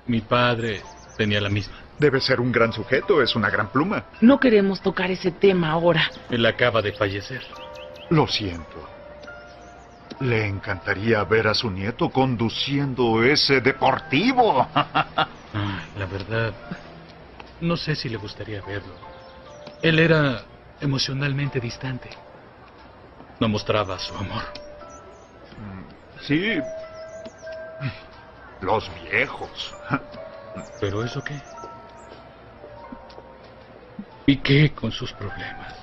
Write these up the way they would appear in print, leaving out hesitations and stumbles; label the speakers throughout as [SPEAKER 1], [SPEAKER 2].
[SPEAKER 1] Mi padre tenía la misma.
[SPEAKER 2] Debe ser un gran sujeto, es una gran pluma.
[SPEAKER 3] No queremos tocar ese tema ahora.
[SPEAKER 1] Él acaba de fallecer.
[SPEAKER 2] Lo siento. Le encantaría ver a su nieto conduciendo ese deportivo.
[SPEAKER 1] La verdad, no sé si le gustaría verlo. Él era emocionalmente distante. No mostraba su amor.
[SPEAKER 2] Sí. Los viejos.
[SPEAKER 1] ¿Pero eso qué? ¿Y qué con sus problemas?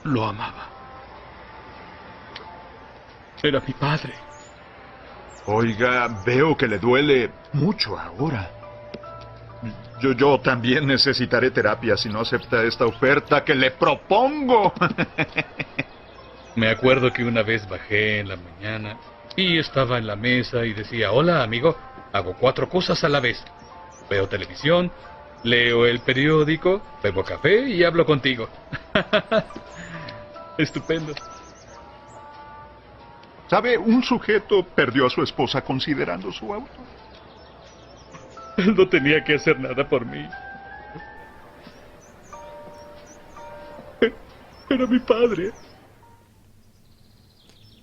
[SPEAKER 1] Lo amaba. Era mi padre.
[SPEAKER 2] Oiga, veo que le duele mucho ahora. Yo también necesitaré terapia si no acepta esta oferta que le propongo.
[SPEAKER 1] Me acuerdo que una vez bajé en la mañana y estaba en la mesa y decía: hola, amigo, hago 4 cosas a la vez. Veo televisión, leo el periódico, bebo café y hablo contigo. Estupendo.
[SPEAKER 2] ¿Sabe? Un sujeto perdió a su esposa considerando su auto.
[SPEAKER 1] Él no tenía que hacer nada por mí. Era mi padre.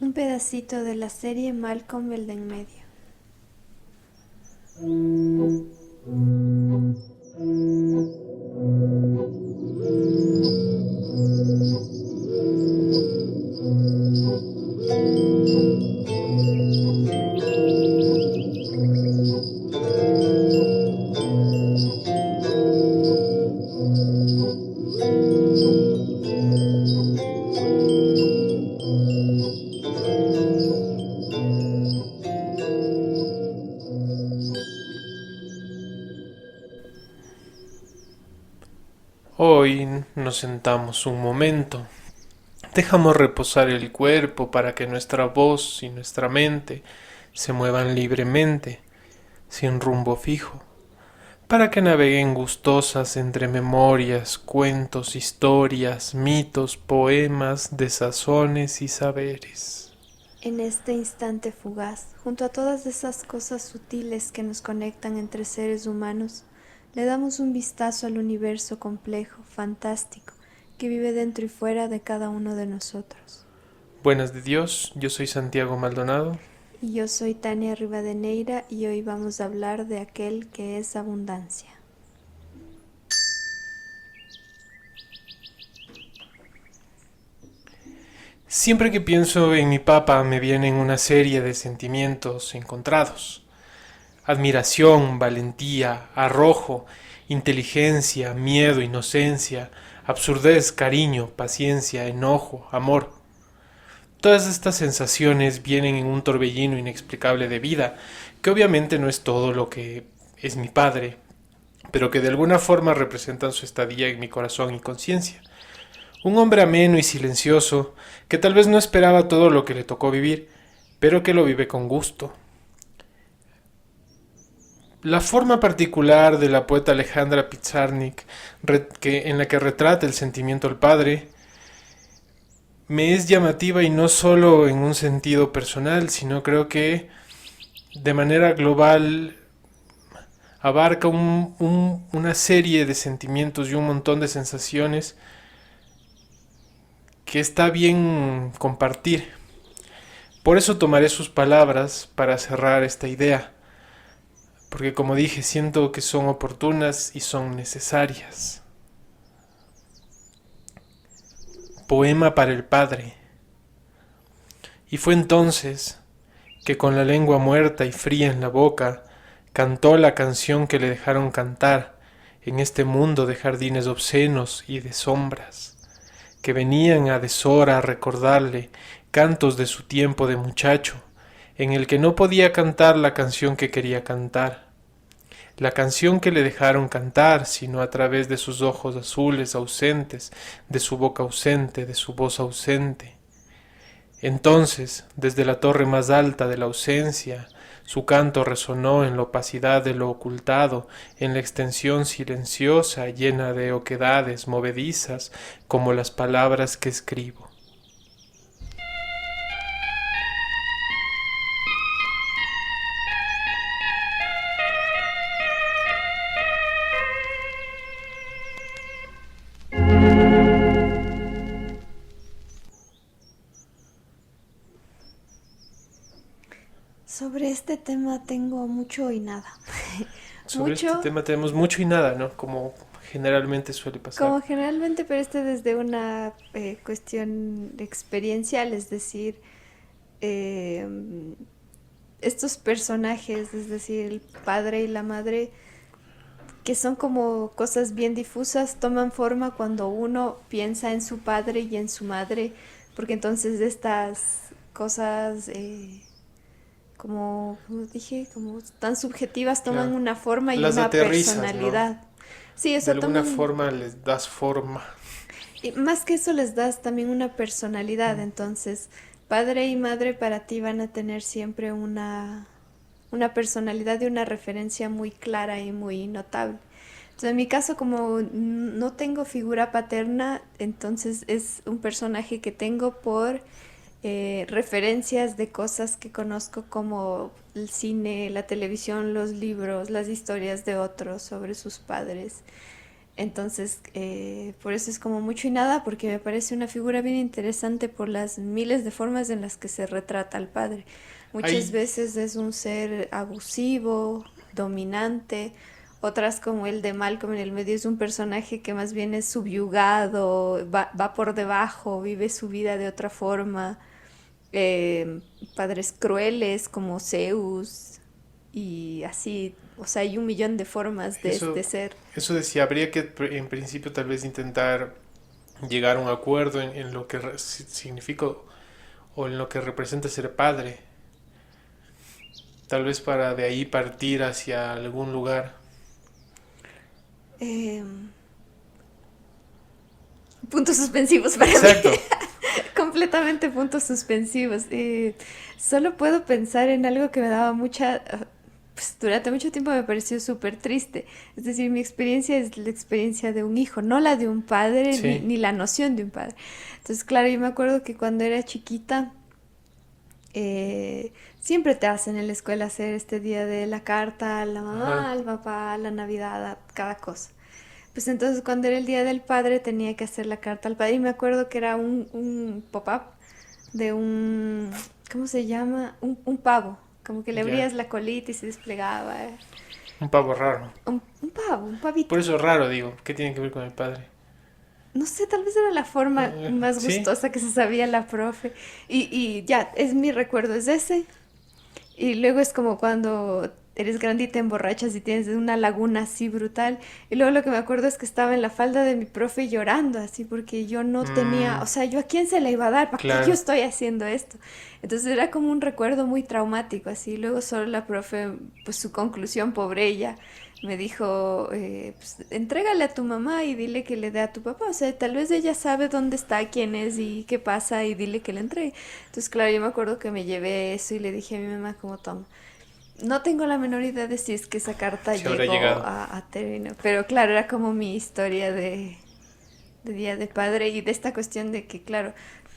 [SPEAKER 4] Un pedacito de la serie Malcolm el de en medio.
[SPEAKER 5] Hoy nos sentamos un momento, dejamos reposar el cuerpo para que nuestra voz y nuestra mente se muevan libremente, sin rumbo fijo, para que naveguen gustosas entre memorias, cuentos, historias, mitos, poemas, desazones y saberes.
[SPEAKER 4] En este instante fugaz, junto a todas esas cosas sutiles que nos conectan entre seres humanos, le damos un vistazo al universo complejo, fantástico, que vive dentro y fuera de cada uno de nosotros.
[SPEAKER 5] Buenas de Dios, yo soy Santiago Maldonado.
[SPEAKER 4] Y yo soy Tania Rivadeneira y hoy vamos a hablar de aquel que es abundancia.
[SPEAKER 5] Siempre que pienso en mi papá me vienen una serie de sentimientos encontrados. Admiración, valentía, arrojo, inteligencia, miedo, inocencia, absurdez, cariño, paciencia, enojo, amor. Todas estas sensaciones vienen en un torbellino inexplicable de vida, que obviamente no es todo lo que es mi padre, pero que de alguna forma representan su estadía en mi corazón y conciencia. Un hombre ameno y silencioso, que tal vez no esperaba todo lo que le tocó vivir, pero que lo vive con gusto. La forma particular de la poeta Alejandra Pizarnik, en la que retrata el sentimiento al padre, me es llamativa y no solo en un sentido personal, sino creo que de manera global abarca una serie de sentimientos y un montón de sensaciones que está bien compartir. Por eso tomaré sus palabras para cerrar esta idea, porque como dije, siento que son oportunas y son necesarias. Poema para el padre. Y fue entonces que con la lengua muerta y fría en la boca cantó la canción que le dejaron cantar en este mundo de jardines obscenos y de sombras, que venían a deshora a recordarle cantos de su tiempo de muchacho, en el que no podía cantar la canción que quería cantar, la canción que le dejaron cantar, sino a través de sus ojos azules ausentes, de su boca ausente, de su voz ausente. Entonces, desde la torre más alta de la ausencia, su canto resonó en la opacidad de lo ocultado, en la extensión silenciosa, llena de oquedades movedizas, como las palabras que escribo.
[SPEAKER 4] Sobre este tema tengo mucho y nada.
[SPEAKER 5] Sobre
[SPEAKER 4] Mucho,
[SPEAKER 5] este tema tenemos mucho y nada, ¿no? Como generalmente suele pasar.
[SPEAKER 4] como generalmente, pero desde una cuestión experiencial, es decir, eh, estos personajes, es decir, el padre y la madre, que son como cosas bien difusas, toman forma cuando uno piensa en su padre y en su madre, porque entonces estas cosas, como dije, como tan subjetivas, toman
[SPEAKER 5] Claro.
[SPEAKER 4] una forma y
[SPEAKER 5] Las
[SPEAKER 4] una
[SPEAKER 5] aterrizas, ¿no?
[SPEAKER 4] personalidad. Sí, o
[SPEAKER 5] De
[SPEAKER 4] sea,
[SPEAKER 5] alguna
[SPEAKER 4] toman,
[SPEAKER 5] forma les das forma.
[SPEAKER 4] y más que eso les das también una personalidad, entonces padre y madre para ti van a tener siempre una personalidad y una referencia muy clara y muy notable. Entonces, en mi caso, como no tengo figura paterna, entonces es un personaje que tengo por referencias de cosas que conozco como el cine, la televisión, los libros, las historias de otros sobre sus padres. Entonces, por eso es como mucho y nada, porque me parece una figura bien interesante por las miles de formas en las que se retrata al padre. Muchas
[SPEAKER 5] Hay,
[SPEAKER 4] veces es un ser abusivo, dominante, otras como el de Malcolm en el medio es un personaje que más bien es subyugado, va por debajo, vive su vida de otra forma. Padres crueles como Zeus y así, o sea, hay un millón de formas de
[SPEAKER 5] eso,
[SPEAKER 4] ser.
[SPEAKER 5] eso decía, habría que en principio tal vez intentar llegar a un acuerdo en lo que significa o en lo que representa ser padre. Tal vez para de ahí partir hacia algún lugar.
[SPEAKER 4] Eh, puntos suspensivos para mí,
[SPEAKER 5] Exacto.
[SPEAKER 4] completamente puntos suspensivos. Solo puedo pensar en algo que me daba mucha... Pues durante mucho tiempo me pareció súper triste. Es decir, mi experiencia es la experiencia de un hijo, no la de un padre,
[SPEAKER 5] Sí.
[SPEAKER 4] ni la noción de un padre. Entonces, claro, yo me acuerdo que cuando era chiquita, siempre te hacen en la escuela hacer este día de la carta a la mamá,
[SPEAKER 5] Ajá.
[SPEAKER 4] al papá, a la Navidad, a cada cosa. Pues entonces cuando era el día del padre tenía que hacer la carta al padre y me acuerdo que era un pop-up de un, ¿cómo se llama? Un pavo, como que le
[SPEAKER 5] Ya.
[SPEAKER 4] abrías la colita y se desplegaba.
[SPEAKER 5] Un pavo raro.
[SPEAKER 4] Un pavo, un pavito.
[SPEAKER 5] Por eso raro, digo. ¿Qué tiene que ver con el padre?
[SPEAKER 4] No sé, tal vez era la forma más
[SPEAKER 5] Sí.
[SPEAKER 4] gustosa que se sabía la profe. Y ya, es mi recuerdo, es ese. Y luego es como cuando eres grande y te emborrachas y tienes una laguna así brutal. Y luego lo que me acuerdo es que estaba en la falda de mi profe llorando así porque yo no tenía,
[SPEAKER 5] Mm,
[SPEAKER 4] o sea, ¿yo a quién se la iba a dar? ¿Para qué yo
[SPEAKER 5] claro.
[SPEAKER 4] estoy haciendo esto? Entonces era como un recuerdo muy traumático así. Luego solo la profe, pues su conclusión, pobre ella, me dijo, pues entrégale a tu mamá y dile que le dé a tu papá. O sea, tal vez ella sabe dónde está, quién es y qué pasa y dile que le entregue. Entonces, claro, yo me acuerdo que me llevé eso y le dije a mi mamá como toma. No tengo la menor idea de si es que esa carta
[SPEAKER 5] Si habrá
[SPEAKER 4] llegó
[SPEAKER 5] llegado.
[SPEAKER 4] a término, pero claro, era como mi historia de Día de Padre y de esta cuestión de que, claro,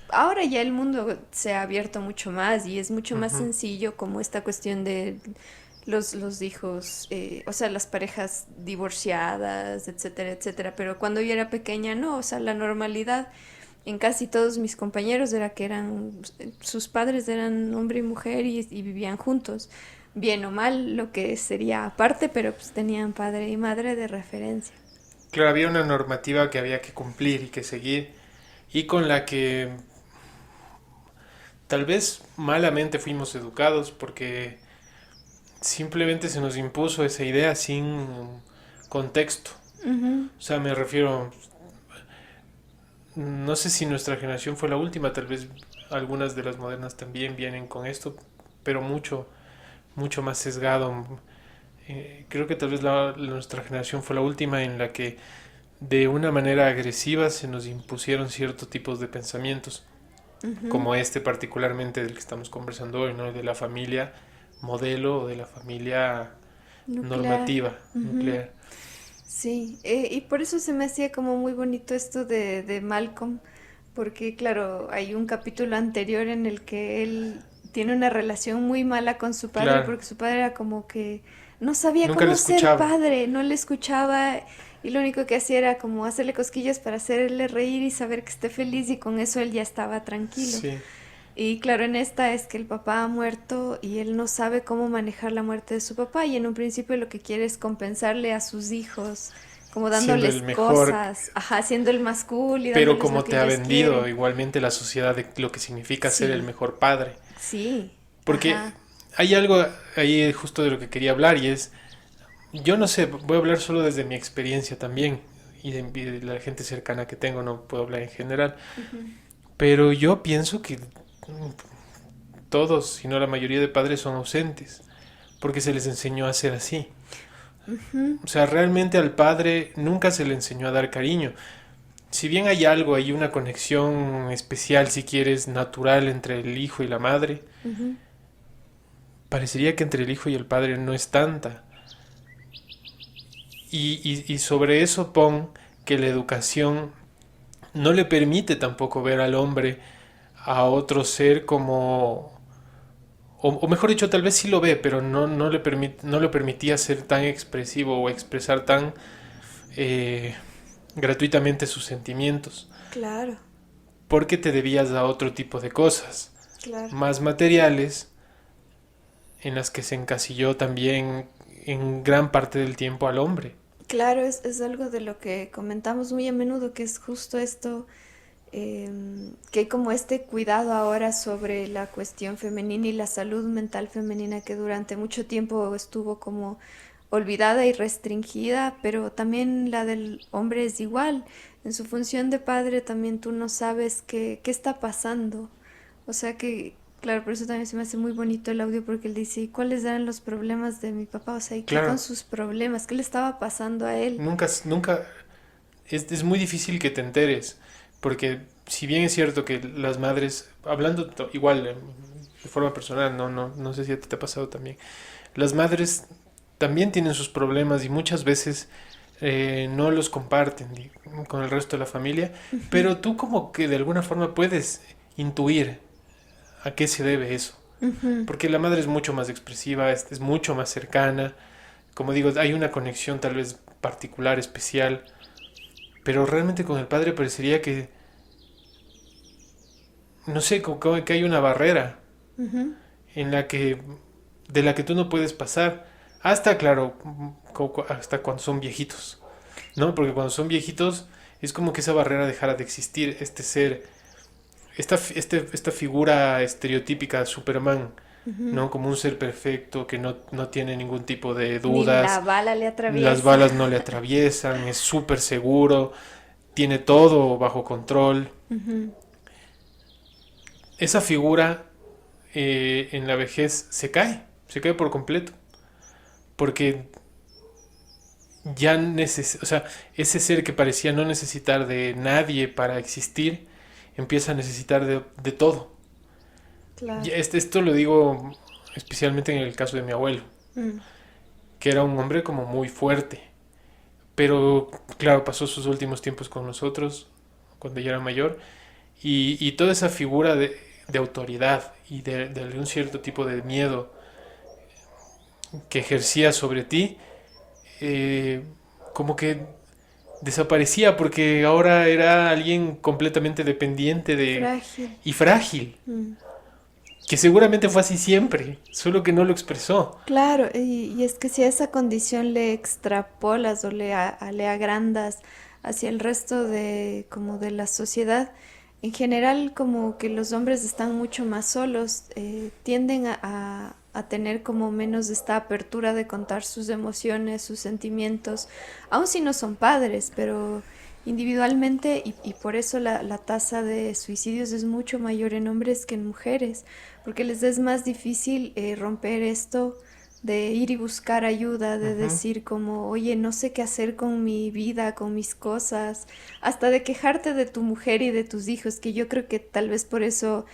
[SPEAKER 4] ahora ya el mundo se ha abierto mucho más y es mucho más
[SPEAKER 5] Ujú.
[SPEAKER 4] sencillo como esta cuestión de los hijos, o sea, las parejas divorciadas, etcétera, etcétera, pero cuando yo era pequeña no, o sea, la normalidad en casi todos mis compañeros era que eran, sus padres eran hombre y mujer y vivían juntos, bien o mal, lo que sería aparte, pero pues tenían padre y madre de referencia.
[SPEAKER 5] Claro, había una normativa que había que cumplir y que seguir y con la que tal vez malamente fuimos educados porque simplemente se nos impuso esa idea sin contexto.
[SPEAKER 4] Ujú,
[SPEAKER 5] O sea, me refiero, no sé si nuestra generación fue la última, tal vez algunas de las modernas también vienen con esto, pero mucho, mucho más sesgado. Creo que tal vez nuestra generación fue la última en la que de una manera agresiva se nos impusieron ciertos tipos de pensamientos,
[SPEAKER 4] ujú.
[SPEAKER 5] como este particularmente del que estamos conversando hoy, ¿no? De la familia modelo o de la familia
[SPEAKER 4] Nuclear.
[SPEAKER 5] normativa,
[SPEAKER 4] Ujú.
[SPEAKER 5] nuclear.
[SPEAKER 4] Sí, y por eso se me hacía como muy bonito esto de Malcolm, porque claro, hay un capítulo anterior en el que él tiene una relación muy mala con su padre,
[SPEAKER 5] Claro,
[SPEAKER 4] porque su padre era como que no sabía
[SPEAKER 5] nunca le
[SPEAKER 4] cómo ser
[SPEAKER 5] escuchaba.
[SPEAKER 4] padre, no le escuchaba y lo único que hacía era como hacerle cosquillas para hacerle reír y saber que esté feliz y con eso él ya estaba tranquilo.
[SPEAKER 5] Sí,
[SPEAKER 4] Y claro, en esta es que el papá ha muerto y él no sabe cómo manejar la muerte de su papá y en un principio lo que quiere es compensarle a sus hijos, como
[SPEAKER 5] Siendo
[SPEAKER 4] dándoles
[SPEAKER 5] el mejor,
[SPEAKER 4] cosas, ajá, siendo el más cool y
[SPEAKER 5] pero
[SPEAKER 4] dándoles lo
[SPEAKER 5] como
[SPEAKER 4] que
[SPEAKER 5] te ha
[SPEAKER 4] ellos
[SPEAKER 5] vendido
[SPEAKER 4] quieren.
[SPEAKER 5] igualmente la sociedad de lo que significa ser el
[SPEAKER 4] Sí,
[SPEAKER 5] mejor padre.
[SPEAKER 4] sí,
[SPEAKER 5] Porque
[SPEAKER 4] ajá,
[SPEAKER 5] hay algo ahí justo de lo que quería hablar y es, yo no sé, voy a hablar solo desde mi experiencia también y de la gente cercana que tengo, no puedo hablar en general, pero yo pienso que todos, si no la mayoría de padres son ausentes, porque se les enseñó a ser así. O sea, realmente al padre nunca se le enseñó a dar cariño. Si bien hay algo, hay una conexión especial, si quieres, natural entre el hijo y la madre,
[SPEAKER 4] ujú,
[SPEAKER 5] parecería que entre el hijo y el padre no es tanta. Y sobre eso pon que la educación no le permite tampoco ver al hombre a otro ser como... O mejor dicho, tal vez sí lo ve, pero no le permitía ser tan expresivo o expresar tan eh, gratuitamente sus sentimientos,
[SPEAKER 4] claro,
[SPEAKER 5] porque te debías a otro tipo de cosas,
[SPEAKER 4] claro.
[SPEAKER 5] más materiales, en las que se encasilló también en gran parte del tiempo al hombre.
[SPEAKER 4] Claro, es algo de lo que comentamos muy a menudo, que es justo esto, que hay como este cuidado ahora sobre la cuestión femenina y la salud mental femenina que durante mucho tiempo estuvo como olvidada y restringida, pero también la del hombre es igual. En su función de padre también tú no sabes qué está pasando. O sea que, claro, por eso también se me hace muy bonito el audio porque él dice, ¿y cuáles eran los problemas de mi papá? O sea, ¿y qué con
[SPEAKER 5] Claro,
[SPEAKER 4] sus problemas? ¿Qué le estaba pasando a él?
[SPEAKER 5] nunca, es muy difícil que te enteres, porque si bien es cierto que las madres, hablando igual de forma personal, no sé si a ti te ha pasado también, las madres también tienen sus problemas y muchas veces no los comparten con el resto de la familia, pero tú como que de alguna forma puedes intuir a qué se debe eso,
[SPEAKER 4] Ujú,
[SPEAKER 5] porque la madre es mucho más expresiva, es mucho más cercana, como digo, hay una conexión tal vez particular, especial, pero realmente con el padre parecería que, no sé, como que hay una barrera
[SPEAKER 4] ujú.
[SPEAKER 5] en la que, de la que tú no puedes pasar, hasta, claro, hasta cuando son viejitos, ¿no? Porque cuando son viejitos es como que esa barrera dejara de existir, este ser, esta figura estereotípica de Superman, ¿no? Como un ser perfecto que no tiene ningún tipo de
[SPEAKER 4] Ni la
[SPEAKER 5] dudas,
[SPEAKER 4] bala le
[SPEAKER 5] las
[SPEAKER 4] atraviesa.
[SPEAKER 5] balas no le atraviesan, es súper seguro, tiene todo bajo control.
[SPEAKER 4] Ujú,
[SPEAKER 5] Esa figura en la vejez se cae por completo, porque o sea, ese ser que parecía no necesitar de nadie para existir, empieza a necesitar de todo. Y
[SPEAKER 4] claro.
[SPEAKER 5] esto lo digo especialmente en el caso de mi abuelo,
[SPEAKER 4] Mm,
[SPEAKER 5] que era un hombre como muy fuerte, pero claro, pasó sus últimos tiempos con nosotros cuando ya era mayor y toda esa figura de autoridad y de un cierto tipo de miedo que ejercía sobre ti, eh, como que desaparecía porque ahora era alguien completamente dependiente
[SPEAKER 4] frágil.
[SPEAKER 5] y frágil,
[SPEAKER 4] Mm.
[SPEAKER 5] que seguramente fue así siempre, solo que no lo expresó.
[SPEAKER 4] Claro, y es que si a esa condición le extrapolas o le agrandas hacia el resto de como de la sociedad, en general como que los hombres están mucho más solos, tienden a tener como menos esta apertura de contar sus emociones, sus sentimientos, aun si no son padres, pero individualmente y por eso la tasa de suicidios es mucho mayor en hombres que en mujeres, porque les es más difícil romper esto de ir y buscar ayuda, de
[SPEAKER 5] Ujú.
[SPEAKER 4] decir como, oye, no sé qué hacer con mi vida, con mis cosas, hasta de quejarte de tu mujer y de tus hijos, que yo creo que tal vez por eso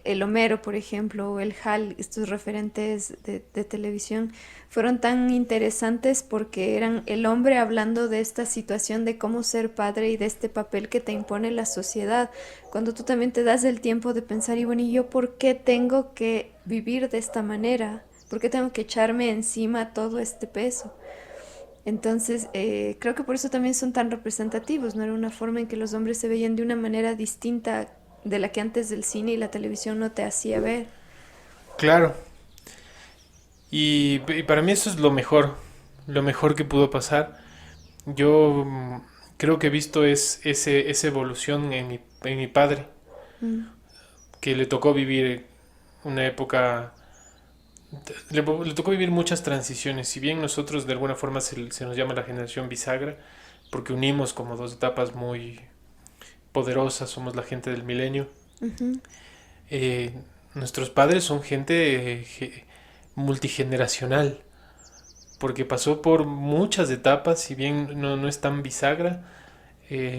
[SPEAKER 4] el Homero, por ejemplo, o el Hal, estos referentes de televisión, fueron tan interesantes porque eran el hombre hablando de esta situación de cómo ser padre y de este papel que te impone la sociedad. Cuando tú también te das el tiempo de pensar, y bueno, ¿y yo por qué tengo que vivir de esta manera? ¿Por qué tengo que echarme encima todo este peso? Entonces, creo que por eso también son tan representativos, ¿no? Era una forma en que los hombres se veían de una manera distinta de la que antes el cine y la televisión no te hacía ver.
[SPEAKER 5] Claro. Y para mí eso es lo mejor que pudo pasar. Yo creo que he visto esa evolución en mi padre,
[SPEAKER 4] Mm,
[SPEAKER 5] que le tocó vivir una época, le tocó vivir muchas transiciones. Si bien nosotros de alguna forma se nos llama la generación bisagra, porque unimos como dos etapas muy poderosas, somos la gente del milenio.
[SPEAKER 4] ujú.
[SPEAKER 5] eh, Nuestros padres son gente multigeneracional, porque pasó por muchas etapas, si bien no es tan bisagra,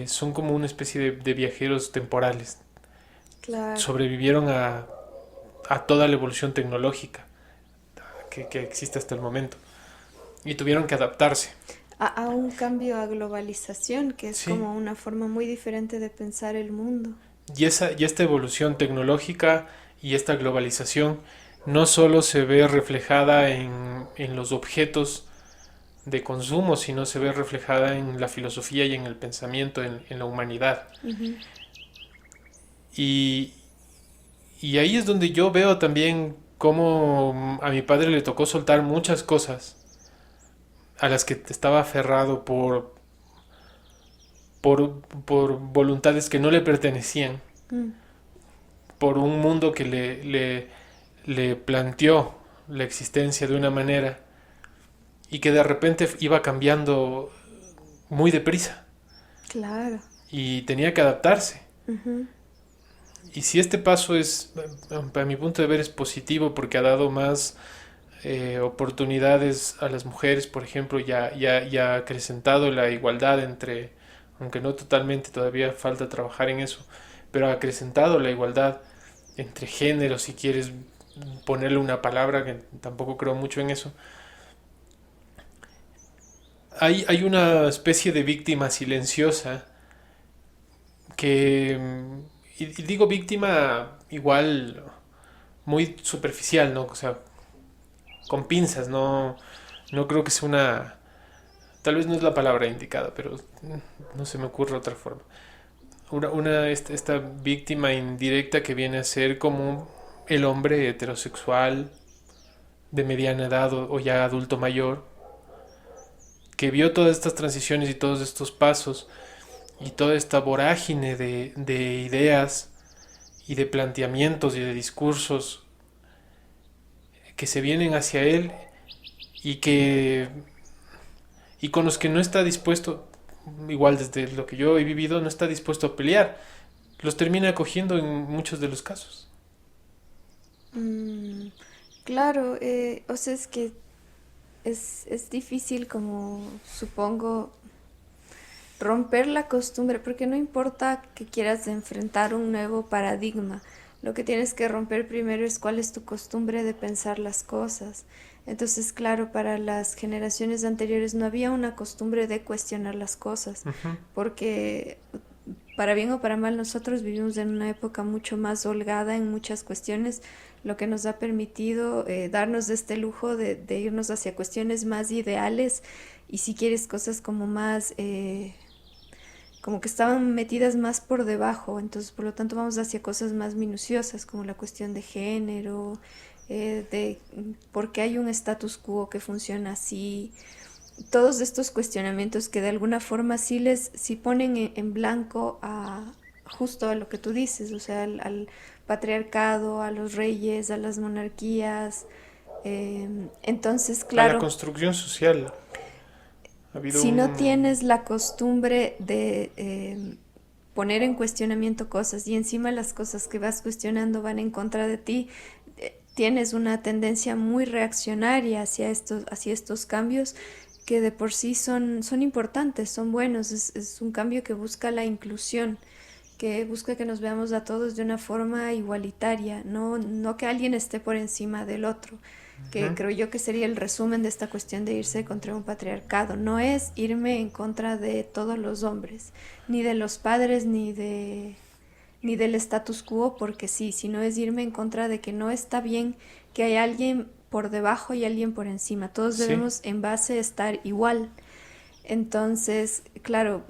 [SPEAKER 5] son como una especie de viajeros temporales.
[SPEAKER 4] Claro.
[SPEAKER 5] Sobrevivieron a toda la evolución tecnológica que existe hasta el momento y tuvieron que adaptarse.
[SPEAKER 4] A un cambio a globalización, que es
[SPEAKER 5] Sí.
[SPEAKER 4] como una forma muy diferente de pensar el mundo.
[SPEAKER 5] Y esta evolución tecnológica y esta globalización no solo se ve reflejada en los objetos de consumo, sino se ve reflejada en la filosofía y en el pensamiento, en la humanidad.
[SPEAKER 4] Ujú.
[SPEAKER 5] Y, y ahí es donde yo veo también cómo a mi padre le tocó soltar muchas cosas a las que estaba aferrado por voluntades que no le pertenecían,
[SPEAKER 4] Mm,
[SPEAKER 5] por un mundo que le planteó la existencia de una manera y que de repente iba cambiando muy deprisa
[SPEAKER 4] claro.
[SPEAKER 5] y tenía que adaptarse.
[SPEAKER 4] Ujú.
[SPEAKER 5] Y si este paso es, a mi punto de ver, es positivo porque ha dado más oportunidades a las mujeres, por ejemplo, ya ha acrecentado la igualdad entre, aunque no totalmente, todavía falta trabajar en eso, pero ha acrecentado la igualdad entre géneros, si quieres ponerle una palabra, que tampoco creo mucho en eso. Hay una especie de víctima silenciosa que, y digo víctima igual muy superficial, ¿no? O sea, con pinzas, no creo que sea una, tal vez no es la palabra indicada, pero no se me ocurre otra forma. Esta víctima indirecta que viene a ser como el hombre heterosexual de mediana edad o ya adulto mayor, que vio todas estas transiciones y todos estos pasos y toda esta vorágine de ideas y de planteamientos y de discursos que se vienen hacia él y que y con los que no está dispuesto, igual desde lo que yo he vivido, no está dispuesto a pelear, los termina acogiendo en muchos de los casos.
[SPEAKER 4] Mm, claro, o sea, es que es difícil como, supongo, romper la costumbre, porque no importa que quieras enfrentar un nuevo paradigma, lo que tienes que romper primero es cuál es tu costumbre de pensar las cosas. Entonces, claro, para las generaciones anteriores no había una costumbre de cuestionar las cosas,
[SPEAKER 5] Ujú.
[SPEAKER 4] porque para bien o para mal nosotros vivimos en una época mucho más holgada en muchas cuestiones, lo que nos ha permitido darnos de este lujo de irnos hacia cuestiones más ideales y si quieres cosas como más como que estaban metidas más por debajo, entonces por lo tanto vamos hacia cosas más minuciosas como la cuestión de género, de por qué hay un status quo que funciona así, todos estos cuestionamientos que de alguna forma sí ponen en blanco a justo a lo que tú dices, o sea, al patriarcado, a los reyes, a las monarquías. Entonces,
[SPEAKER 5] A la
[SPEAKER 4] claro,
[SPEAKER 5] construcción social ha habido
[SPEAKER 4] si no
[SPEAKER 5] un...
[SPEAKER 4] tienes la costumbre de poner en cuestionamiento cosas y encima las cosas que vas cuestionando van en contra de ti, tienes una tendencia muy reaccionaria hacia estos cambios que de por sí son importantes, son buenos, es un cambio que busca la inclusión, que busca que nos veamos a todos de una forma igualitaria, no que alguien esté por encima del otro, que
[SPEAKER 5] Ujú.
[SPEAKER 4] creo yo que sería el resumen de esta cuestión de irse contra un patriarcado. No es irme en contra de todos los hombres, ni de los padres, ni del status quo, porque sí, sino es irme en contra de que no está bien que hay alguien por debajo y alguien por encima. Todos
[SPEAKER 5] Sí,
[SPEAKER 4] debemos en base estar igual. Entonces, claro,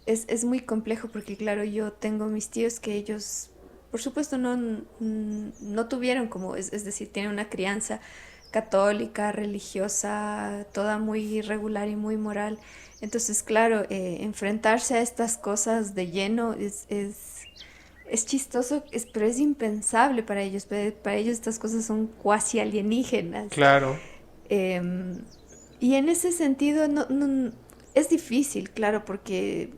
[SPEAKER 4] es muy complejo porque, claro, yo tengo mis tíos que ellos, por supuesto, no tuvieron como, es decir, tienen una crianza católica, religiosa, toda muy regular y muy moral. Entonces, claro, enfrentarse a estas cosas de lleno es chistoso, pero es impensable para ellos. Para ellos estas cosas son cuasi alienígenas.
[SPEAKER 5] Claro.
[SPEAKER 4] Em, y en ese sentido es difícil, claro, porque,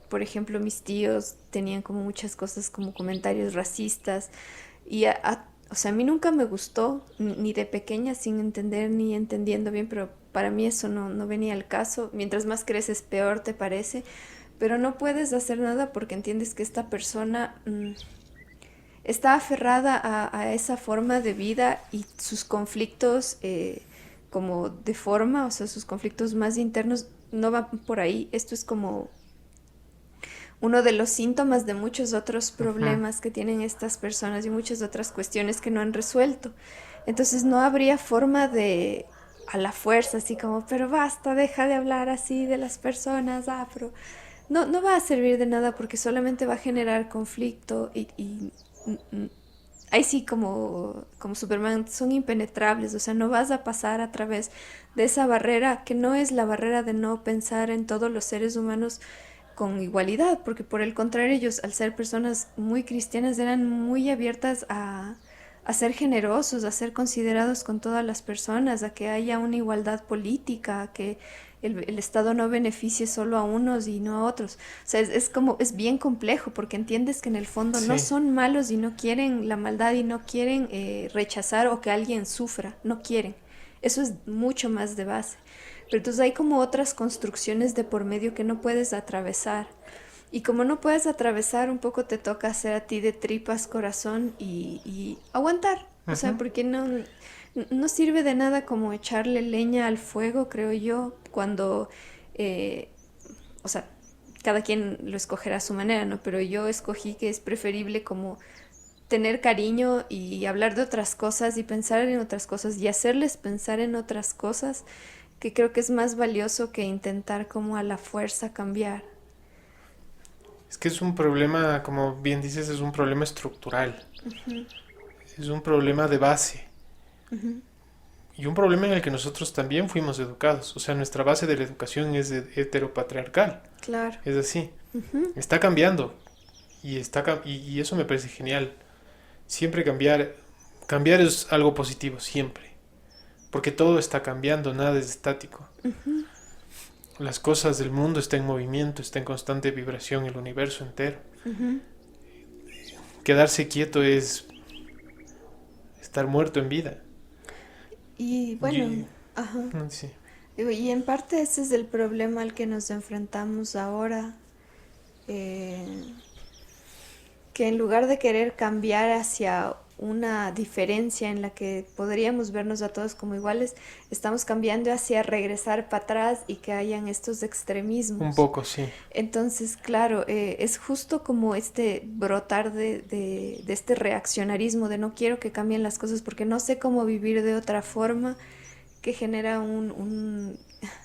[SPEAKER 4] por ejemplo, mis tíos tenían como muchas cosas como comentarios racistas y o sea, a mí nunca me gustó, ni de pequeña sin entender ni entendiendo bien, pero para mí eso no venía al caso. Mientras más creces, peor te parece, pero no puedes hacer nada porque entiendes que esta persona está aferrada a esa forma de vida y sus conflictos como de forma, o sea, sus conflictos más internos no van por ahí. Esto es como uno de los síntomas de muchos otros
[SPEAKER 5] Ujú.
[SPEAKER 4] problemas que tienen estas personas y muchas otras cuestiones que no han resuelto. Entonces no habría forma de a la fuerza, así como, pero basta, deja de hablar así de las personas afro. No va a servir de nada porque solamente va a generar conflicto y ahí sí como Superman son impenetrables, o sea, no vas a pasar a través de esa barrera que no es la barrera de no pensar en todos los seres humanos con igualdad, porque por el contrario ellos al ser personas muy cristianas eran muy abiertas a ser generosos, a ser considerados con todas las personas, a que haya una igualdad política, a que el Estado no beneficie solo a unos y no a otros. O sea, es como, es bien complejo porque entiendes que en el fondo no
[SPEAKER 5] Sí.
[SPEAKER 4] son malos y no quieren la maldad y no quieren rechazar o que alguien sufra, no quieren. Eso es mucho más de base. Pero entonces hay como otras construcciones de por medio que no puedes atravesar. Y como no puedes atravesar, un poco te toca hacer a ti de tripas corazón y aguantar. O sea,
[SPEAKER 5] Ujú.
[SPEAKER 4] porque no sirve de nada como echarle leña al fuego, creo yo, cuando, eh, o sea, cada quien lo escogerá a su manera, ¿no? Pero yo escogí que es preferible como tener cariño y hablar de otras cosas y pensar en otras cosas y hacerles pensar en otras cosas, que creo que es más valioso que intentar como a la fuerza cambiar.
[SPEAKER 5] Es que es un problema, como bien dices, es un problema estructural. Es un problema de base.
[SPEAKER 4] Ujú.
[SPEAKER 5] Y un problema en el que nosotros también fuimos educados. O sea, nuestra base de la educación es heteropatriarcal.
[SPEAKER 4] Claro.
[SPEAKER 5] Es así.
[SPEAKER 4] Ujú.
[SPEAKER 5] Está cambiando. Y eso me parece genial. Siempre cambiar. Cambiar es algo positivo, siempre. Porque todo está cambiando, nada es estático. Las cosas del mundo están en movimiento, está en constante vibración el universo entero.
[SPEAKER 4] Ujú.
[SPEAKER 5] Quedarse quieto es estar muerto en vida.
[SPEAKER 4] Y
[SPEAKER 5] Y,
[SPEAKER 4] bueno, ajá.
[SPEAKER 5] no sé.
[SPEAKER 4] Y en parte ese es el problema al que nos enfrentamos ahora, eh, que en lugar de querer cambiar hacia una diferencia en la que podríamos vernos a todos como iguales, estamos cambiando hacia regresar para atrás y que hayan estos
[SPEAKER 5] Un
[SPEAKER 4] extremismos.
[SPEAKER 5] poco, sí.
[SPEAKER 4] Entonces, claro, es justo como este brotar de este reaccionarismo, de no quiero que cambien las cosas porque no sé cómo vivir de otra forma, que genera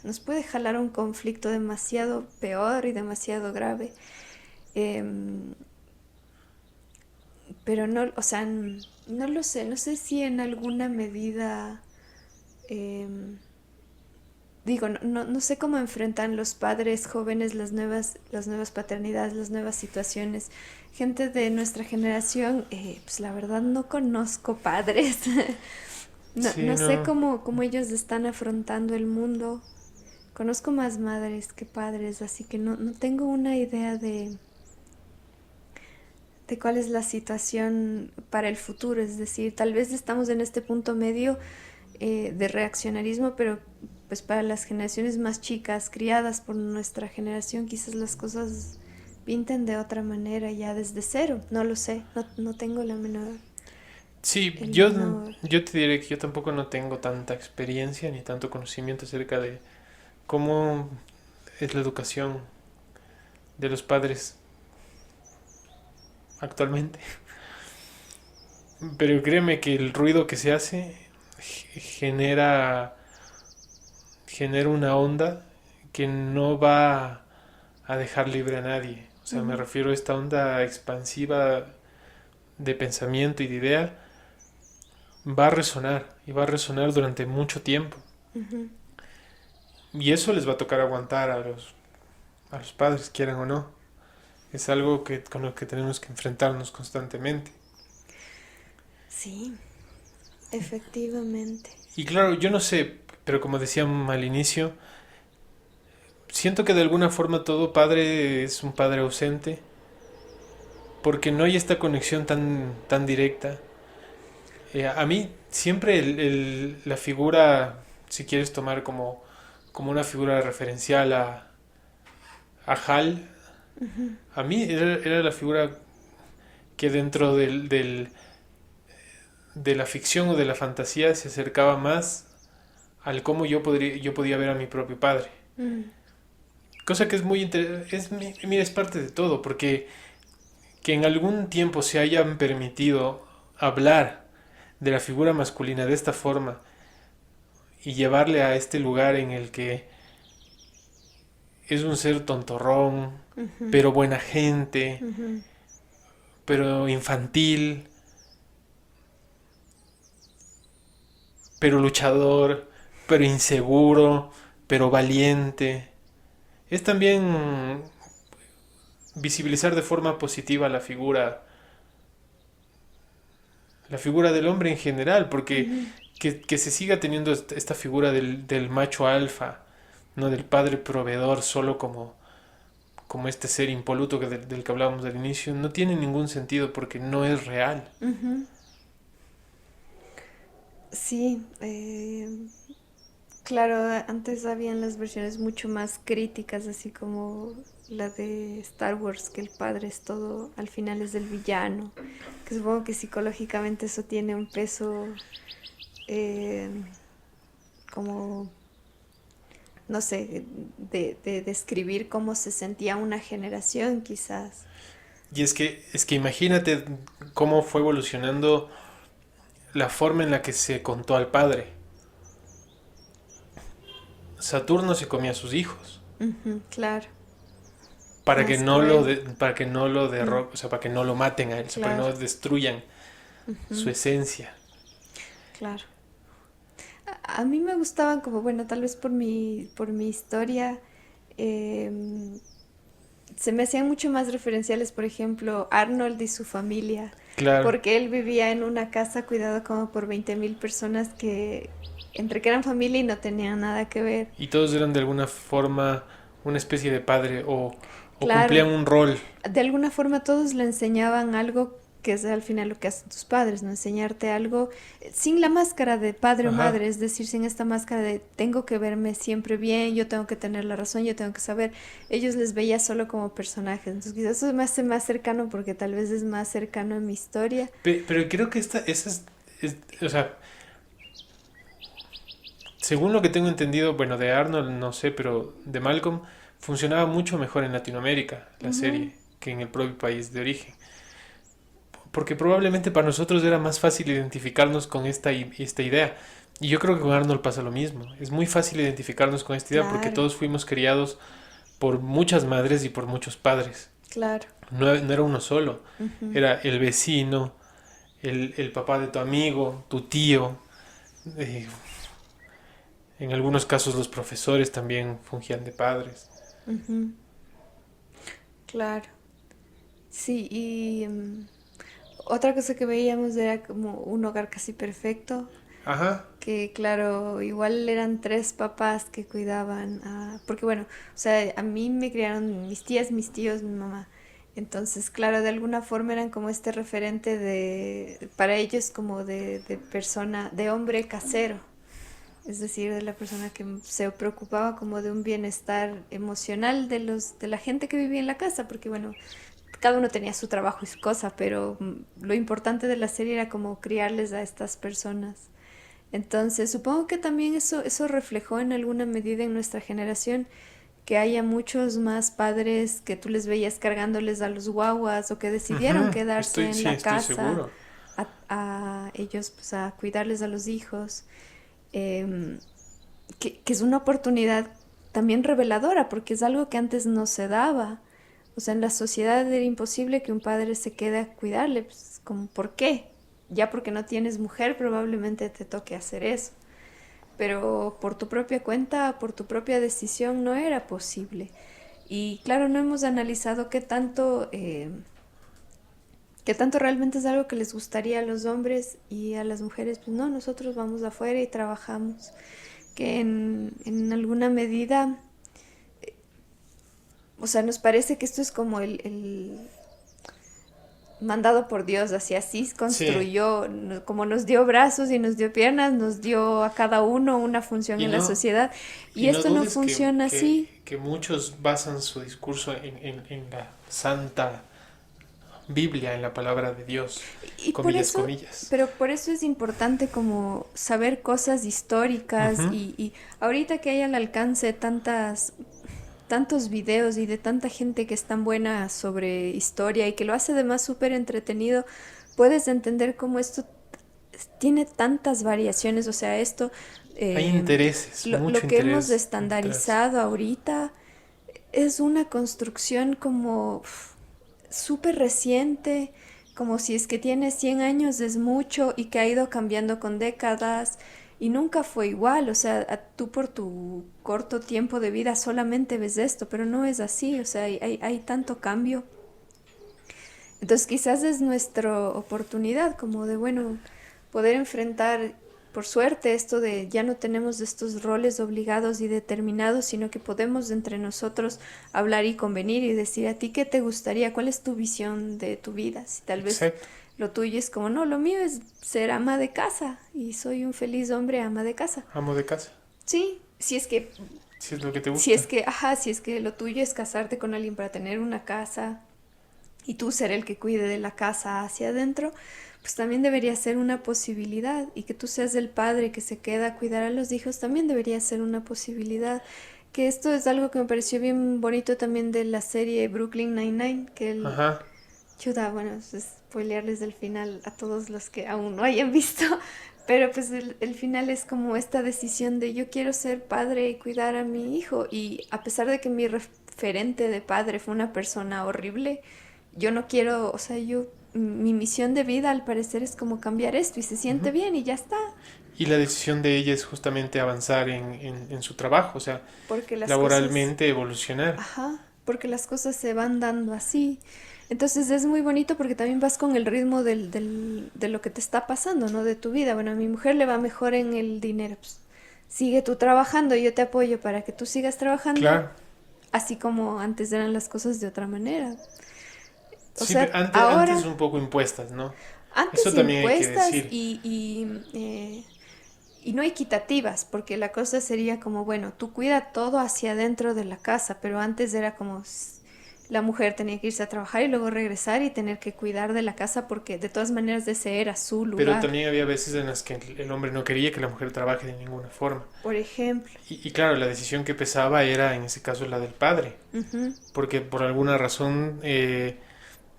[SPEAKER 4] nos puede jalar un conflicto demasiado peor y demasiado grave. Em, pero no, o sea, no lo sé, no sé si en alguna medida, em, digo, no sé cómo enfrentan los padres jóvenes las nuevas paternidades, las nuevas situaciones. Gente de nuestra generación, pues la verdad no conozco padres.
[SPEAKER 5] Sí,
[SPEAKER 4] No sé
[SPEAKER 5] no.
[SPEAKER 4] cómo ellos están afrontando el mundo. Conozco más madres que padres, así que no tengo una idea de cuál es la situación para el futuro. Es decir, tal vez estamos en este punto medio de reaccionarismo, pero pues para las generaciones más chicas, criadas por nuestra generación, quizás las cosas pinten de otra manera ya desde cero. No lo sé, no tengo
[SPEAKER 5] Sí,
[SPEAKER 4] el
[SPEAKER 5] yo,
[SPEAKER 4] menor.
[SPEAKER 5] yo te diré que yo tampoco no tengo tanta experiencia ni tanto conocimiento acerca de cómo es la educación de los padres actualmente. Pero créeme que el ruido que se hace genera una onda que no va a dejar libre a nadie. O sea, me refiero a esta onda expansiva de pensamiento y de idea, va a resonar y va a resonar durante mucho tiempo. Y eso les va a tocar aguantar a los padres, quieran o no. Es algo con lo que tenemos que enfrentarnos constantemente.
[SPEAKER 4] Sí, efectivamente.
[SPEAKER 5] Y claro, yo no sé, pero como decía al inicio, siento que de alguna forma todo padre es un padre ausente, porque no hay esta conexión tan directa. A mí siempre la figura, si quieres tomar como una figura referencial a Hal, a mí era la figura que dentro de la ficción o de la fantasía se acercaba más al cómo yo podía ver a mi propio padre. Cosa que es muy interesante, mira, es parte de todo, porque que en algún tiempo se hayan permitido hablar de la figura masculina de esta forma y llevarle a este lugar en el que es un ser tontorrón, pero buena gente, pero infantil, pero luchador, pero inseguro, pero valiente. Es también visibilizar de forma positiva la figura del hombre en general, porque que se siga teniendo esta figura del macho alfa, no del padre proveedor solo como este ser impoluto del que hablábamos al inicio, no tiene ningún sentido porque no es real.
[SPEAKER 4] Sí, claro, antes habían las versiones mucho más críticas, así como la de Star Wars, que el padre es todo, al final es el villano, que supongo que psicológicamente eso tiene un peso como, no sé, de describir cómo se sentía una generación quizás.
[SPEAKER 5] Y es que imagínate cómo fue evolucionando la forma en la que se contó al padre. Saturno se comía a sus hijos.
[SPEAKER 4] Claro.
[SPEAKER 5] Para
[SPEAKER 4] Más
[SPEAKER 5] que no
[SPEAKER 4] cruel.
[SPEAKER 5] para que no lo o sea, para que no lo maten a él, o sea, para que
[SPEAKER 4] Claro.
[SPEAKER 5] no destruyan su esencia.
[SPEAKER 4] Claro. A mí me gustaban como, bueno, tal vez por mi historia, se me hacían mucho más referenciales, por ejemplo, Arnold y su familia,
[SPEAKER 5] Claro.
[SPEAKER 4] porque él vivía en una casa cuidada como por 20.000 personas que, entre que eran familia y no tenían nada que ver.
[SPEAKER 5] Y todos eran de alguna forma una especie de padre o
[SPEAKER 4] Claro,
[SPEAKER 5] cumplían un rol.
[SPEAKER 4] de alguna forma todos le enseñaban algo que es al final lo que hacen tus padres, ¿no? Enseñarte algo sin la máscara de padre o
[SPEAKER 5] Ajá.
[SPEAKER 4] madre, es decir, sin esta máscara de tengo que verme siempre bien, yo tengo que tener la razón, yo tengo que saber. Ellos les veía solo como personajes, entonces quizás eso me hace más cercano porque tal vez es más cercano a mi historia.
[SPEAKER 5] Pero creo que esa o sea, según lo que tengo entendido, bueno, de Arnold no sé, pero de Malcolm funcionaba mucho mejor en Latinoamérica la serie que en el propio país de origen. Porque probablemente para nosotros era más fácil identificarnos con esta idea. Y yo creo que con Arnold pasa lo mismo. Es muy fácil identificarnos con esta idea porque
[SPEAKER 4] Claro,
[SPEAKER 5] todos fuimos criados por muchas madres y por muchos padres.
[SPEAKER 4] claro.
[SPEAKER 5] No era uno solo. Era el vecino, el papá de tu amigo, tu tío. eh, en algunos casos los profesores también fungían de padres.
[SPEAKER 4] Claro. Sí, y otra cosa que veíamos era como un hogar casi perfecto,
[SPEAKER 5] Ajá.
[SPEAKER 4] que claro, igual eran tres papás que cuidaban porque bueno, o sea, a mí me criaron mis tías, mis tíos, mi mamá. Entonces, claro, de alguna forma eran como este referente para ellos como de persona, de hombre casero. Es decir, de la persona que se preocupaba como de un bienestar emocional de la gente que vivía en la casa, porque bueno, cada uno tenía su trabajo y su cosa, pero lo importante de la serie era como criarles a estas personas. Entonces, supongo que también eso reflejó en alguna medida en nuestra generación que haya muchos más padres que tú les veías cargándoles a los guaguas o que decidieron
[SPEAKER 5] Ujú.
[SPEAKER 4] quedarse en
[SPEAKER 5] Sí,
[SPEAKER 4] la
[SPEAKER 5] estoy
[SPEAKER 4] casa
[SPEAKER 5] seguro.
[SPEAKER 4] a ellos, pues a cuidarles a los hijos, que es una oportunidad también reveladora, porque es algo que antes no se daba. O sea, en la sociedad era imposible que un padre se quede a cuidarle, pues, como, ¿por qué? Ya porque no tienes mujer, probablemente te toque hacer eso. Pero por tu propia cuenta, por tu propia decisión, no era posible. Y claro, no hemos analizado qué tanto realmente es algo que les gustaría a los hombres y a las mujeres. Pues no, nosotros vamos afuera y trabajamos. Que en alguna medida, o sea, nos parece que esto es como el mandado por Dios, así
[SPEAKER 5] Sí.
[SPEAKER 4] construyó, como nos dio brazos y nos dio piernas, nos dio a cada uno una función
[SPEAKER 5] Y
[SPEAKER 4] en la
[SPEAKER 5] no,
[SPEAKER 4] sociedad. Y
[SPEAKER 5] y no
[SPEAKER 4] esto no
[SPEAKER 5] dudes
[SPEAKER 4] funciona así.
[SPEAKER 5] que muchos basan su discurso en la santa Biblia, en la palabra de Dios,
[SPEAKER 4] Y por
[SPEAKER 5] comillas,
[SPEAKER 4] eso,
[SPEAKER 5] comillas.
[SPEAKER 4] pero por eso es importante como saber cosas históricas
[SPEAKER 5] Ujú.
[SPEAKER 4] y ahorita que hay al alcance tantos videos y de tanta gente que es tan buena sobre historia y que lo hace además súper entretenido, puedes entender cómo esto tiene tantas variaciones, o sea, esto,
[SPEAKER 5] Hay
[SPEAKER 4] eh,
[SPEAKER 5] intereses,
[SPEAKER 4] lo
[SPEAKER 5] mucho
[SPEAKER 4] que hemos
[SPEAKER 5] interés detrás.
[SPEAKER 4] estandarizado ahorita es una construcción como súper reciente, como si es que tiene 100 años es mucho y que ha ido cambiando con décadas y nunca fue igual, o sea, tú por tu corto tiempo de vida solamente ves esto, pero no es así, o sea, hay tanto cambio. Entonces quizás es nuestra oportunidad como de, bueno, poder enfrentar, por suerte, esto de ya no tenemos estos roles obligados y determinados, sino que podemos entre nosotros hablar y convenir y decir a ti qué te gustaría, cuál es tu visión de tu vida. Si tal vez
[SPEAKER 5] Exacto.
[SPEAKER 4] lo tuyo es como, no, lo mío es ser ama de casa y soy un feliz hombre ama de casa.
[SPEAKER 5] Amo de casa,
[SPEAKER 4] Sí, si es que,
[SPEAKER 5] si es lo que te
[SPEAKER 4] si es
[SPEAKER 5] gusta.
[SPEAKER 4] que, ajá, si es que lo tuyo es casarte con alguien para tener una casa y tú ser el que cuide de la casa hacia adentro, pues también debería ser una posibilidad. Y que tú seas el padre que se queda a cuidar a los hijos también debería ser una posibilidad. Que esto es algo que me pareció bien bonito también de la serie Brooklyn Nine-Nine, que el
[SPEAKER 5] Ajá.
[SPEAKER 4] chuda, bueno, es spoilearles del final a todos los que aún no hayan visto, pero pues el final es como esta decisión de yo quiero ser padre y cuidar a mi hijo. Y a pesar de que mi referente de padre fue una persona horrible, yo no quiero, o sea, mi misión de vida al parecer es como cambiar esto y se siente
[SPEAKER 5] Ujú.
[SPEAKER 4] bien y ya está,
[SPEAKER 5] Y la decisión de ella es justamente avanzar en su trabajo, o sea,
[SPEAKER 4] porque las cosas,
[SPEAKER 5] laboralmente evolucionar.
[SPEAKER 4] ajá, porque las cosas se van dando así. Entonces es muy bonito porque también vas con el ritmo de lo que te está pasando, ¿no? De tu vida. Bueno, a mi mujer le va mejor en el dinero. Pues, sigue tú trabajando, yo te apoyo para que tú sigas trabajando,
[SPEAKER 5] Claro.
[SPEAKER 4] así como antes eran las cosas de otra manera. O
[SPEAKER 5] Sí,
[SPEAKER 4] sea,
[SPEAKER 5] antes
[SPEAKER 4] ahora,
[SPEAKER 5] un poco impuestas, ¿no? Eso
[SPEAKER 4] antes
[SPEAKER 5] también hay que
[SPEAKER 4] impuestas
[SPEAKER 5] decir.
[SPEAKER 4] y no equitativas, porque la cosa sería como, bueno, tú cuida todo hacia adentro de la casa, pero antes era como la mujer tenía que irse a trabajar y luego regresar y tener que cuidar de la casa porque de todas maneras ese era su
[SPEAKER 5] Pero
[SPEAKER 4] lugar,
[SPEAKER 5] también había veces en las que el hombre no quería que la mujer trabaje de ninguna forma.
[SPEAKER 4] por ejemplo.
[SPEAKER 5] Y claro, la decisión que pesaba era en ese caso la del padre,
[SPEAKER 4] Ujú,
[SPEAKER 5] porque por alguna razón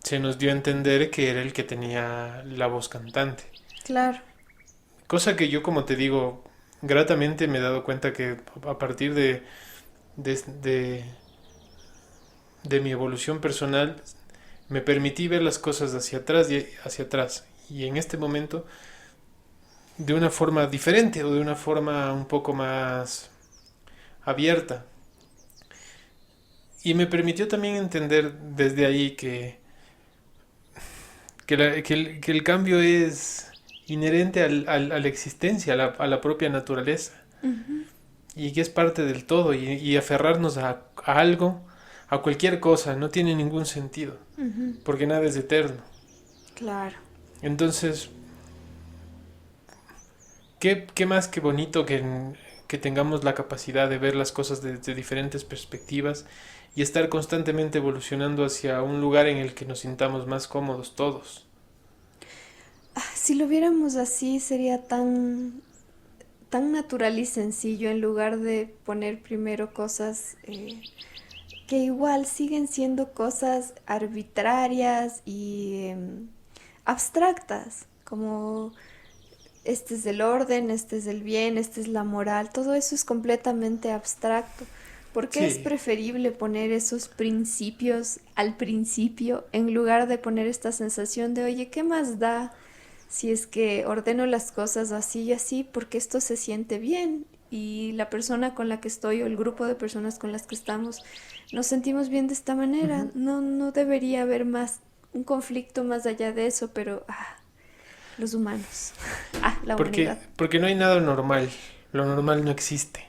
[SPEAKER 5] se nos dio a entender que era el que tenía la voz cantante.
[SPEAKER 4] claro.
[SPEAKER 5] Cosa que yo, como te digo, gratamente me he dado cuenta que a partir de, de, de mi evolución personal me permití ver las cosas hacia atrás y hacia atrás. Y en este momento, de una forma diferente o de una forma un poco más abierta. Y me permitió también entender desde ahí que el cambio es inherente a la existencia, a la propia naturaleza.
[SPEAKER 4] Ujú,
[SPEAKER 5] Y que es parte del todo. Y aferrarnos a algo, a cualquier cosa, no tiene ningún sentido.
[SPEAKER 4] ujú,
[SPEAKER 5] Porque nada es eterno.
[SPEAKER 4] claro.
[SPEAKER 5] Entonces, ¿qué más que bonito que tengamos la capacidad de ver las cosas desde diferentes perspectivas y estar constantemente evolucionando hacia un lugar en el que nos sintamos más cómodos todos?
[SPEAKER 4] Si lo viéramos así sería tan natural y sencillo en lugar de poner primero cosas que igual siguen siendo cosas arbitrarias y abstractas, como este es el orden, este es el bien, esta es la moral, todo eso es completamente abstracto. ¿Por qué es
[SPEAKER 5] Sí.
[SPEAKER 4] preferible poner esos principios al principio en lugar de poner esta sensación de, oye, ¿qué más da si es que ordeno las cosas así y así? Porque esto se siente bien y la persona con la que estoy o el grupo de personas con las que estamos nos sentimos bien de esta manera.
[SPEAKER 5] Ujú.
[SPEAKER 4] No, no debería haber más un conflicto más allá de eso, pero los humanos, la
[SPEAKER 5] Porque,
[SPEAKER 4] humanidad.
[SPEAKER 5] porque no hay nada normal. Lo normal no existe.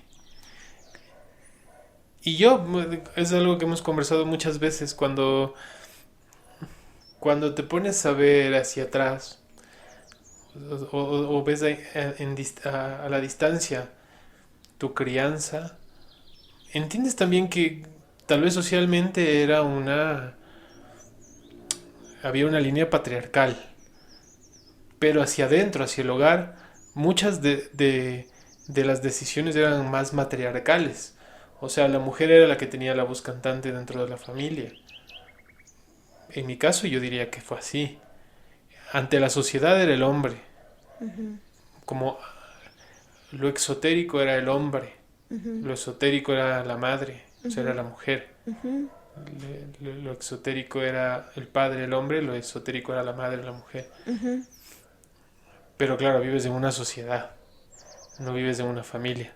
[SPEAKER 5] Y yo, es algo que hemos conversado muchas veces, cuando te pones a ver hacia atrás o ves a la distancia tu crianza, entiendes también que tal vez socialmente había una línea patriarcal, pero hacia adentro, hacia el hogar, muchas de las decisiones eran más matriarcales. O sea, la mujer era la que tenía la voz cantante dentro de la familia. En mi caso yo diría que fue así. Ante la sociedad era el hombre,
[SPEAKER 4] Ujú,
[SPEAKER 5] como lo exotérico era el hombre,
[SPEAKER 4] ujú,
[SPEAKER 5] lo esotérico era la madre, o sea, era
[SPEAKER 4] ujú,
[SPEAKER 5] la mujer.
[SPEAKER 4] ujú,
[SPEAKER 5] Lo exotérico era el padre, el hombre, lo esotérico era la madre, la mujer.
[SPEAKER 4] ujú.
[SPEAKER 5] Pero claro, vives en una sociedad, no vives en una familia.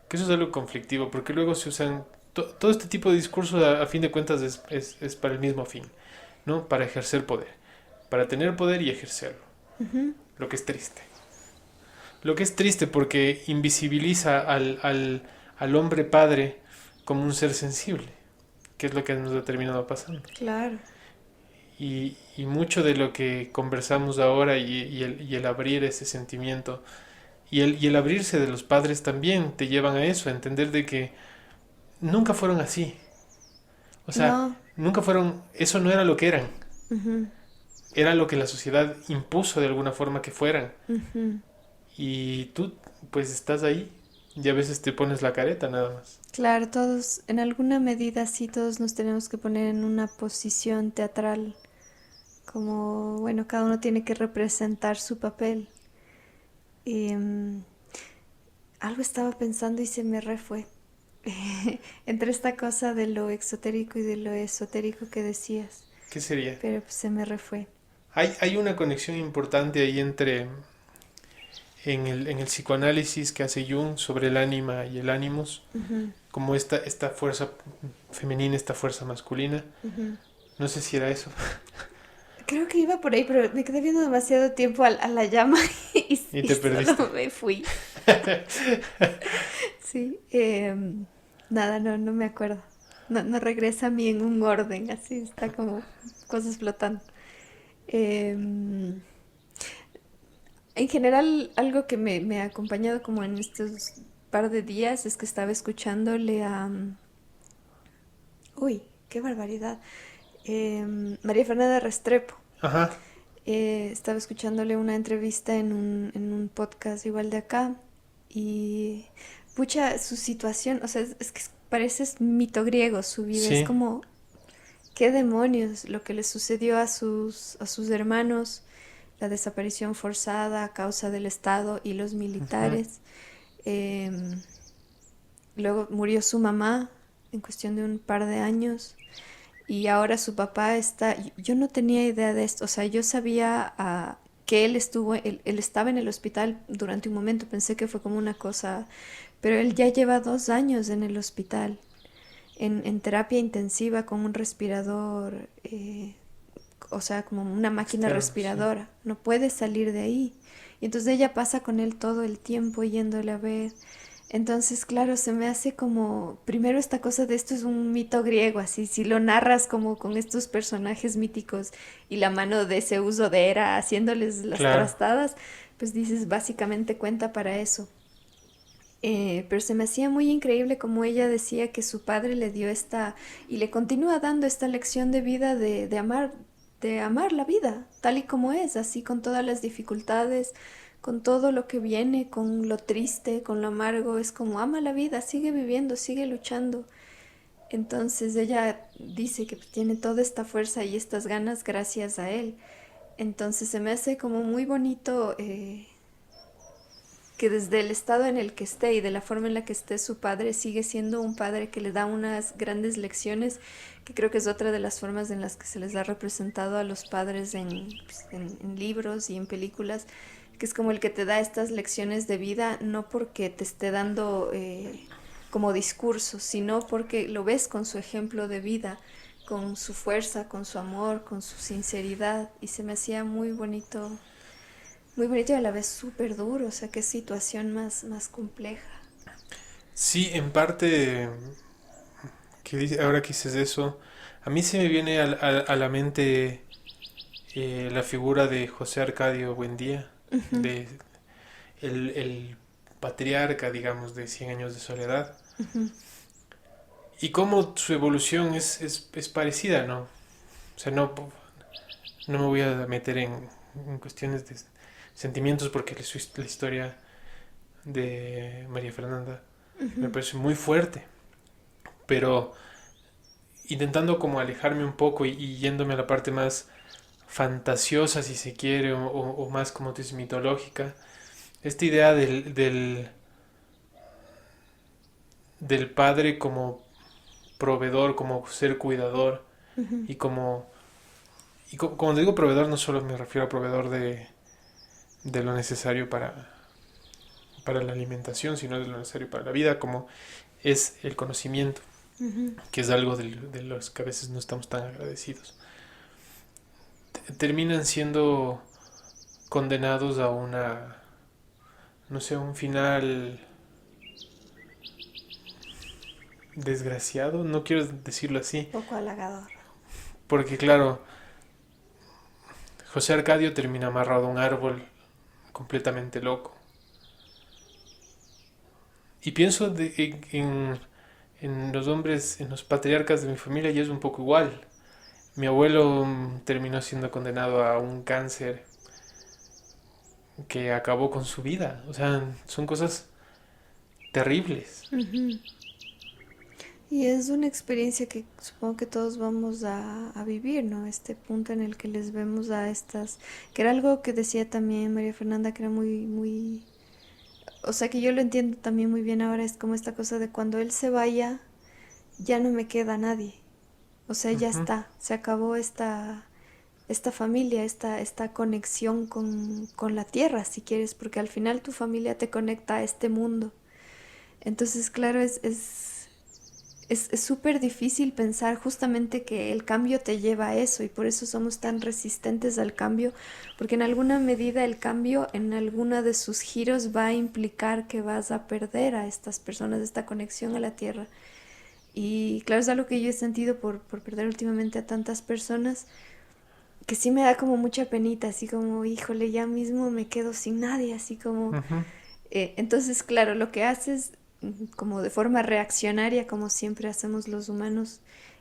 [SPEAKER 5] Que eso es algo conflictivo, porque luego se usan todo este tipo de discursos, a fin de cuentas, es para el mismo fin, ¿no? Para ejercer poder, para tener poder y ejercerlo,
[SPEAKER 4] Ujú.
[SPEAKER 5] lo que es triste. Lo que es triste porque invisibiliza al hombre padre como un ser sensible, que es lo que nos ha terminado pasando.
[SPEAKER 4] Claro,
[SPEAKER 5] Y mucho de lo que conversamos ahora y el abrir ese sentimiento y el abrirse de los padres también te llevan a eso, a entender de que nunca fueron así. O sea,
[SPEAKER 4] no,
[SPEAKER 5] nunca fueron, eso no era lo que eran,
[SPEAKER 4] ujú,
[SPEAKER 5] era lo que la sociedad impuso de alguna forma que fueran.
[SPEAKER 4] ujú.
[SPEAKER 5] Y tú pues estás ahí y a veces te pones la careta nada más.
[SPEAKER 4] Claro, todos, en alguna medida sí, todos nos tenemos que poner en una posición teatral, como, bueno, cada uno tiene que representar su papel. Y, algo estaba pensando y se me refue. Entre esta cosa de lo exotérico y de lo esotérico que decías,
[SPEAKER 5] ¿Qué sería?
[SPEAKER 4] pero pues se me refue.
[SPEAKER 5] Hay una conexión importante ahí en el psicoanálisis que hace Jung sobre el ánima y el ánimos,
[SPEAKER 4] Ujú,
[SPEAKER 5] como esta fuerza femenina, esta fuerza masculina.
[SPEAKER 4] ujú.
[SPEAKER 5] No sé si era eso.
[SPEAKER 4] Creo que iba por ahí, pero me quedé viendo demasiado tiempo a la llama
[SPEAKER 5] Y
[SPEAKER 4] y
[SPEAKER 5] te
[SPEAKER 4] solo
[SPEAKER 5] perdiste.
[SPEAKER 4] me fui. Sí, nada, no, no me acuerdo. No, no regresa a mí en un orden, así está como cosas flotando. Em, en general, algo que me ha acompañado como en estos par de días es que estaba escuchándole a... uy, qué barbaridad. María Fernanda Restrepo.
[SPEAKER 5] Ajá.
[SPEAKER 4] Estaba escuchándole una entrevista en un podcast igual de acá y pucha, su situación, o sea, es que parece mito griego su vida, es
[SPEAKER 5] Sí.
[SPEAKER 4] como, qué demonios lo que le sucedió a sus hermanos, la desaparición forzada a causa del Estado y los
[SPEAKER 5] Ujú.
[SPEAKER 4] militares. Em, Luego murió su mamá en cuestión de un par de años. Y ahora su papá está, yo no tenía idea de esto, o sea, yo sabía que él estaba en el hospital durante un momento, pensé que fue como una cosa, pero él ya lleva 2 años en el hospital, en terapia intensiva con un respirador, o sea, como una máquina
[SPEAKER 5] Externo, sí.
[SPEAKER 4] respiradora, no puede salir de ahí. Y entonces ella pasa con él todo el tiempo yéndole a ver. Entonces, claro, se me hace como, primero esta cosa de esto es un mito griego, así, si lo narras como con estos personajes míticos y la mano de ese uso de Hera haciéndoles las
[SPEAKER 5] Claro.
[SPEAKER 4] trastadas, pues dices, básicamente cuenta para eso. Pero se me hacía muy increíble como ella decía que su padre le dio esta, y le continúa dando esta lección de vida de amar la vida, tal y como es, así con todas las dificultades, con todo lo que viene, con lo triste, con lo amargo, es como ama la vida, sigue viviendo, sigue luchando. Entonces ella dice que tiene toda esta fuerza y estas ganas gracias a él. Entonces se me hace como muy bonito que desde el estado en el que esté y de la forma en la que esté su padre, sigue siendo un padre que le da unas grandes lecciones, que creo que es otra de las formas en las que se les ha representado a los padres en libros y en películas, que es como el que te da estas lecciones de vida, no porque te esté dando como discursos, sino porque lo ves con su ejemplo de vida, con su fuerza, con su amor, con su sinceridad, y se me hacía muy bonito y a la vez súper duro, o sea, qué situación más compleja.
[SPEAKER 5] Sí, en parte, ahora que dices eso, a mí se me viene a la mente la figura de José Arcadio Buendía,
[SPEAKER 4] Ujú,
[SPEAKER 5] de el patriarca, digamos, de Cien años de soledad,
[SPEAKER 4] ujú,
[SPEAKER 5] y cómo su evolución es parecida, ¿no? O sea, no me voy a meter en cuestiones de sentimientos porque la historia de María Fernanda me
[SPEAKER 4] ujú,
[SPEAKER 5] parece muy fuerte, pero intentando como alejarme un poco y yéndome a la parte más fantasiosa, si se quiere, o más como tú dices, mitológica, esta idea del padre como proveedor, como ser cuidador,
[SPEAKER 4] ujú,
[SPEAKER 5] y como digo proveedor, no solo me refiero a proveedor de lo necesario para la alimentación, sino de lo necesario para la vida, como es el conocimiento,
[SPEAKER 4] ujú.
[SPEAKER 5] que es algo de los que a veces no estamos tan agradecidos. Terminan siendo condenados a no sé, un final desgraciado, no quiero decirlo así,
[SPEAKER 4] Poco halagador.
[SPEAKER 5] porque claro, José Arcadio termina amarrado a un árbol completamente loco. Y pienso en los hombres, en los patriarcas de mi familia, y es un poco igual. Mi abuelo terminó siendo condenado a un cáncer que acabó con su vida. O sea, son cosas terribles.
[SPEAKER 4] Ujú. Y es una experiencia que supongo que todos vamos a vivir, ¿no? Este punto en el que les vemos a estas, que era algo que decía también María Fernanda, que era muy, o sea, que yo lo entiendo también muy bien ahora, es como esta cosa de cuando él se vaya, ya no me queda nadie. O sea, ya
[SPEAKER 5] Ujú.
[SPEAKER 4] está, se acabó esta familia, esta conexión con la tierra, si quieres, porque al final tu familia te conecta a este mundo. Entonces, claro, es súper difícil pensar justamente que el cambio te lleva a eso y por eso somos tan resistentes al cambio, porque en alguna medida el cambio en alguno de sus giros va a implicar que vas a perder a estas personas, esta conexión a la tierra. Y claro, es algo que yo he sentido por perder últimamente a tantas personas, que sí me da como mucha penita, así como, híjole, ya mismo me quedo sin nadie, así como...
[SPEAKER 5] Ujú.
[SPEAKER 4] entonces, claro, lo que haces como de forma reaccionaria, como siempre hacemos los humanos,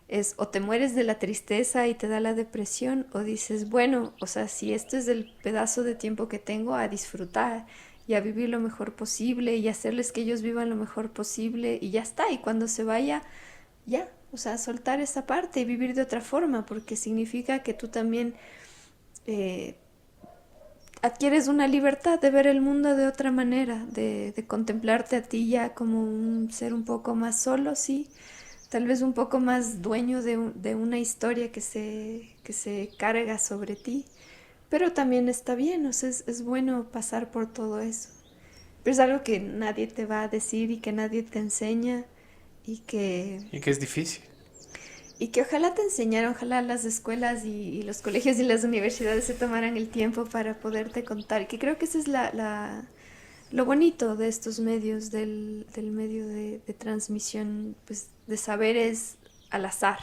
[SPEAKER 4] es o te mueres de la tristeza y te da la depresión, o dices, bueno, o sea, si esto es el pedazo de tiempo que tengo, a disfrutar y a vivir lo mejor posible y hacerles que ellos vivan lo mejor posible y ya está, y cuando se vaya, ya, o sea, soltar esa parte y vivir de otra forma, porque significa que tú también eh, adquieres una libertad de ver el mundo de otra manera, de contemplarte a ti ya como un ser un poco más solo, sí, tal vez un poco más dueño de una historia que se carga sobre ti, pero también está bien, o sea, es bueno pasar por todo eso. Pero es algo que nadie te va a decir y que nadie te enseña y
[SPEAKER 5] Y que es difícil.
[SPEAKER 4] que ojalá te enseñaran, ojalá las escuelas y los colegios y las universidades se tomaran el tiempo para poderte contar. Que creo que esa es lo bonito de estos medios, del medio de transmisión pues, de saberes al azar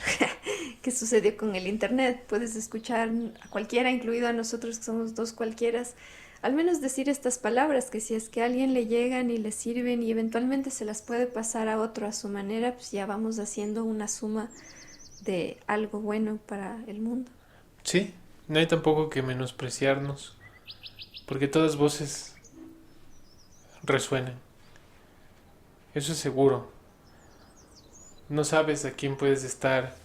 [SPEAKER 4] que sucedió con el internet. Puedes escuchar a cualquiera, incluido a nosotros que somos dos cualquieras, al menos decir estas palabras que si es que a alguien le llegan y le sirven y eventualmente se las puede pasar a otro a su manera, pues ya vamos haciendo una suma de algo bueno para el mundo.
[SPEAKER 5] Sí, no hay tampoco que menospreciarnos, porque todas voces resuenan. Eso es seguro. No sabes a quién puedes estar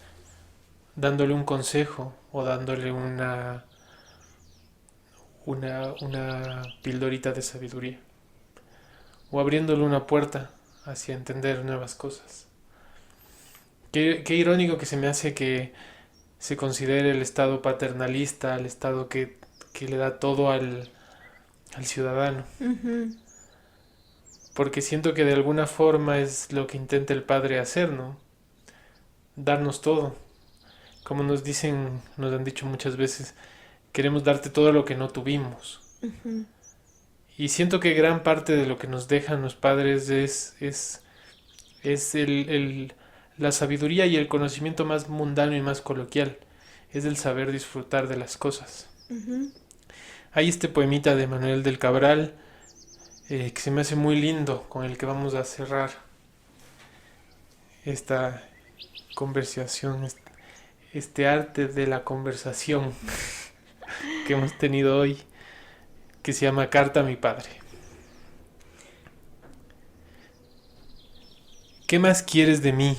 [SPEAKER 5] dándole un consejo o dándole una pildorita de sabiduría. o abriéndole una puerta hacia entender nuevas cosas. Qué irónico que se me hace que se considere el Estado paternalista, el Estado que le da todo al ciudadano.
[SPEAKER 4] Ujú.
[SPEAKER 5] Porque siento que de alguna forma es lo que intenta el padre hacer, ¿no? Darnos todo. Como nos han dicho muchas veces, queremos darte todo lo que no tuvimos.
[SPEAKER 4] Ujú.
[SPEAKER 5] Y siento que gran parte de lo que nos dejan los padres es la sabiduría y el conocimiento más mundano y más coloquial. Es el saber disfrutar de las cosas.
[SPEAKER 4] Ujú.
[SPEAKER 5] Hay este poemita de Manuel del Cabral que se me hace muy lindo, con el que vamos a cerrar esta conversación, este arte de la conversación que hemos tenido hoy, que se llama Carta a mi padre. ¿Qué más quieres de mí?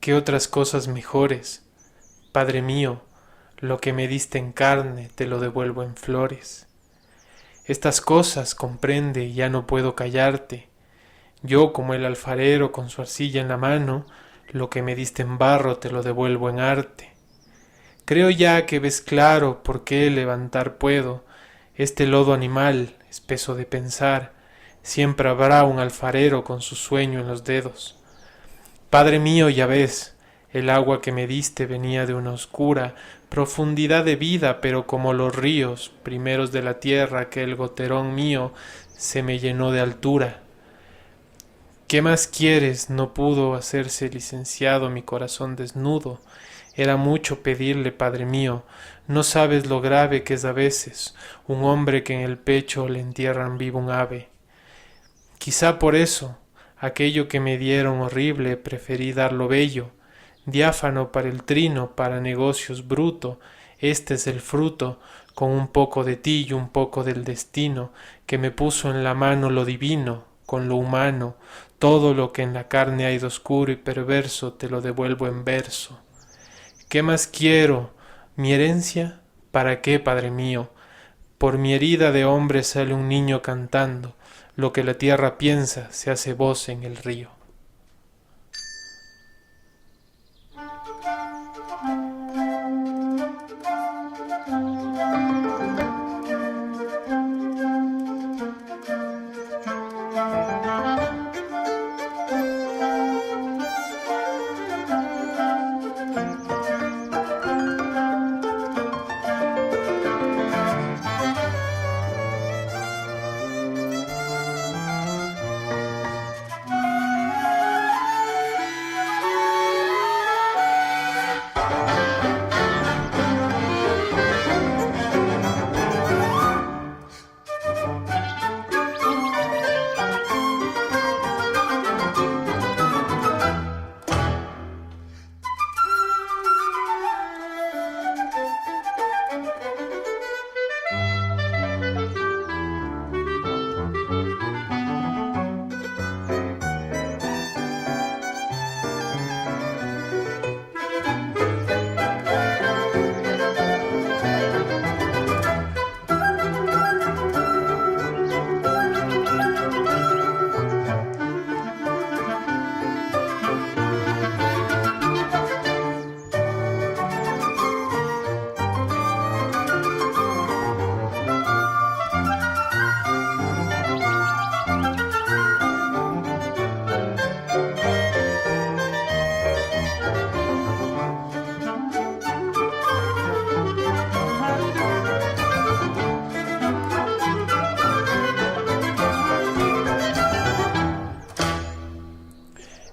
[SPEAKER 5] ¿Qué otras cosas mejores? Padre mío, lo que me diste en carne te lo devuelvo en flores. Estas cosas, comprende, ya no puedo callarte. Yo, como el alfarero con su arcilla en la mano, lo que me diste en barro te lo devuelvo en arte. Creo ya que ves claro por qué levantar puedo este lodo animal, espeso de pensar. Siempre habrá un alfarero con su sueño en los dedos. Padre mío, ya ves, el agua que me diste venía de una oscura profundidad de vida, pero como los ríos primeros de la tierra que el goterón mío se me llenó de altura. ¿Qué más quieres? No pudo hacerse licenciado mi corazón desnudo. Era mucho pedirle, Padre mío, no sabes lo grave que es a veces un hombre que en el pecho le entierran vivo un ave. Quizá por eso, aquello que me dieron horrible preferí darlo bello, diáfano para el trino, para negocios bruto. Este es el fruto, con un poco de ti y un poco del destino, que me puso en la mano lo divino, con lo humano, todo lo que en la carne hay de oscuro y perverso te lo devuelvo en verso. ¿Qué más quiero? ¿Mi herencia? ¿Para qué, Padre mío? Por mi herida de hombre sale un niño cantando, lo que la tierra piensa se hace voz en el río.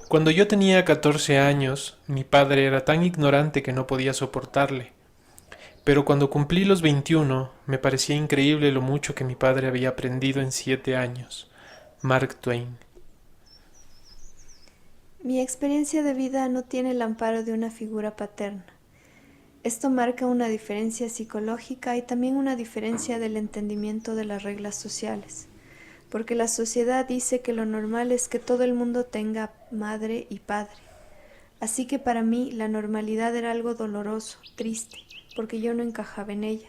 [SPEAKER 5] Cuando yo tenía 14 años, mi padre era tan ignorante que no podía soportarle. Pero cuando cumplí los 21, me parecía increíble lo mucho que mi padre había aprendido en 7 años. Mark Twain.
[SPEAKER 4] Mi experiencia de vida no tiene el amparo de una figura paterna. Esto marca una diferencia psicológica y también una diferencia del entendimiento de las reglas sociales, porque la sociedad dice que lo normal es que todo el mundo tenga madre y padre. Así que para mí la normalidad era algo doloroso, triste, porque yo no encajaba en ella.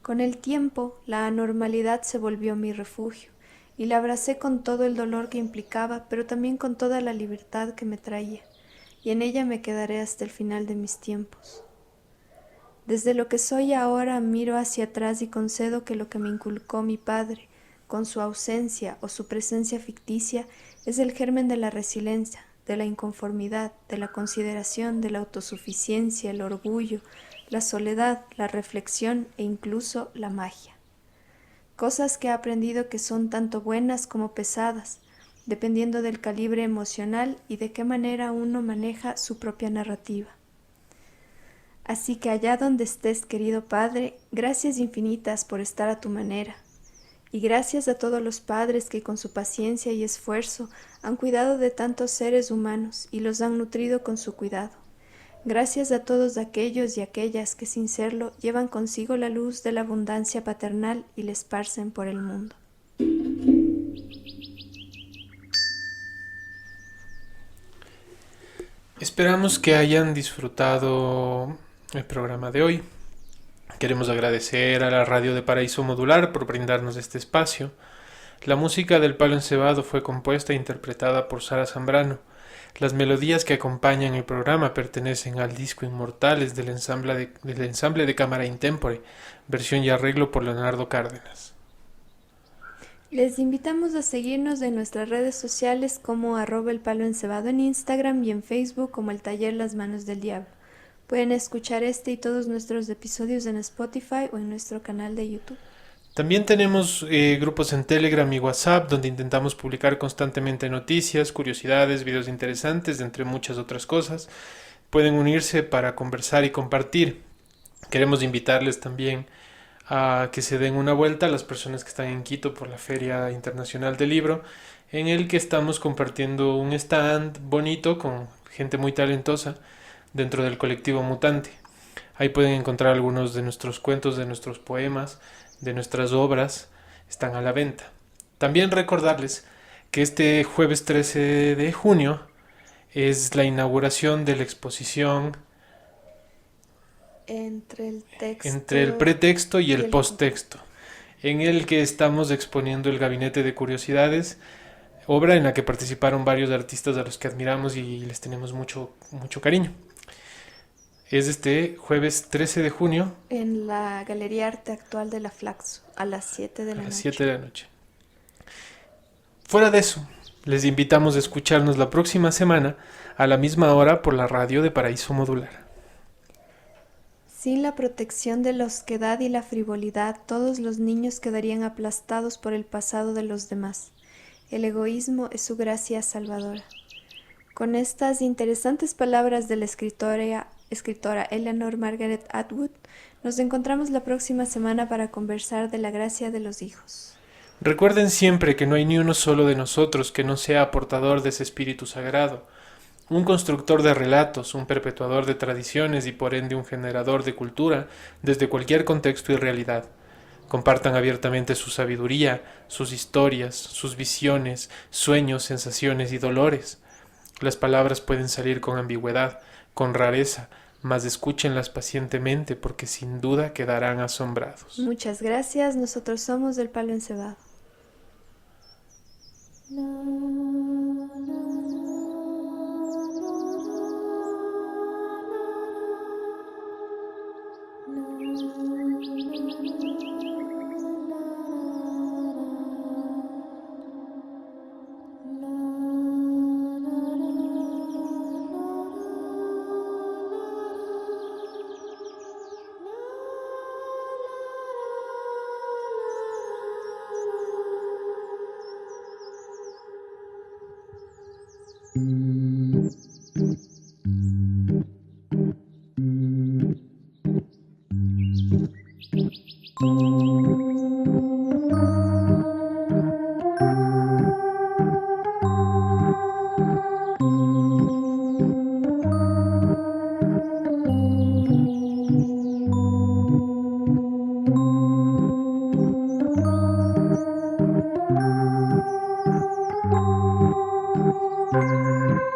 [SPEAKER 4] Con el tiempo, la anormalidad se volvió mi refugio, y la abracé con todo el dolor que implicaba, pero también con toda la libertad que me traía, y en ella me quedaré hasta el final de mis tiempos. Desde lo que soy ahora miro hacia atrás y concedo que lo que me inculcó mi padre, con su ausencia o su presencia ficticia, es el germen de la resiliencia, de la inconformidad, de la consideración, de la autosuficiencia, el orgullo, la soledad, la reflexión e incluso la magia. Cosas que he aprendido que son tanto buenas como pesadas, dependiendo del calibre emocional y de qué manera uno maneja su propia narrativa. Así que allá donde estés, querido Padre, gracias infinitas por estar a tu manera. Y gracias a todos los padres que con su paciencia y esfuerzo han cuidado de tantos seres humanos y los han nutrido con su cuidado. Gracias a todos aquellos y aquellas que sin serlo llevan consigo la luz de la abundancia paternal y la esparcen por el mundo.
[SPEAKER 5] Esperamos que hayan disfrutado el programa de hoy. Queremos agradecer a la Radio de Paraíso Modular por brindarnos este espacio. La música del Palo Encebado fue compuesta e interpretada por Sara Zambrano. Las melodías que acompañan el programa pertenecen al disco Inmortales del ensamble de cámara Intempore, versión y arreglo por Leonardo Cárdenas.
[SPEAKER 4] Les invitamos a seguirnos en nuestras redes sociales como @elpaloencebado en Instagram y en Facebook como el Taller Las Manos del Diablo. Pueden escuchar este y todos nuestros episodios en Spotify o en nuestro canal de YouTube.
[SPEAKER 5] También tenemos grupos en Telegram y WhatsApp donde intentamos publicar constantemente noticias, curiosidades, videos interesantes, entre muchas otras cosas. Pueden unirse para conversar y compartir. Queremos invitarles también a que se den una vuelta a las personas que están en Quito por la Feria Internacional del Libro, en el que estamos compartiendo un stand bonito con gente muy talentosa dentro del colectivo Mutante. Ahí pueden encontrar algunos de nuestros cuentos, de nuestros poemas, de nuestras obras, están a la venta. También recordarles que este jueves 13 de junio es la inauguración de la exposición
[SPEAKER 4] Entre
[SPEAKER 5] el pretexto y el posttexto, en el que estamos exponiendo el Gabinete de Curiosidades, obra en la que participaron varios artistas a los que admiramos y les tenemos mucho cariño. Es este jueves 13 de junio.
[SPEAKER 4] En la Galería Arte Actual de la Flaxo, a las 7 de la noche.
[SPEAKER 5] 7 de la noche. Fuera de eso, les invitamos a escucharnos la próxima semana a la misma hora por la radio de Paraíso Modular.
[SPEAKER 4] Sin la protección de la osquedad y la frivolidad, todos los niños quedarían aplastados por el pasado de los demás. El egoísmo es su gracia salvadora. Con estas interesantes palabras de la escritora Eleanor Margaret Atwood, nos encontramos la próxima semana para conversar de la gracia de los hijos.
[SPEAKER 5] Recuerden siempre que no hay ni uno solo de nosotros que no sea portador de ese espíritu sagrado, un constructor de relatos, un perpetuador de tradiciones y por ende un generador de cultura desde cualquier contexto y realidad. Compartan abiertamente su sabiduría, sus historias, sus visiones, sueños, sensaciones y dolores. Las palabras pueden salir con ambigüedad, con rareza, mas escúchenlas pacientemente porque sin duda quedarán asombrados.
[SPEAKER 4] Muchas gracias, nosotros somos del Palo Encebado.
[SPEAKER 6] Thank you.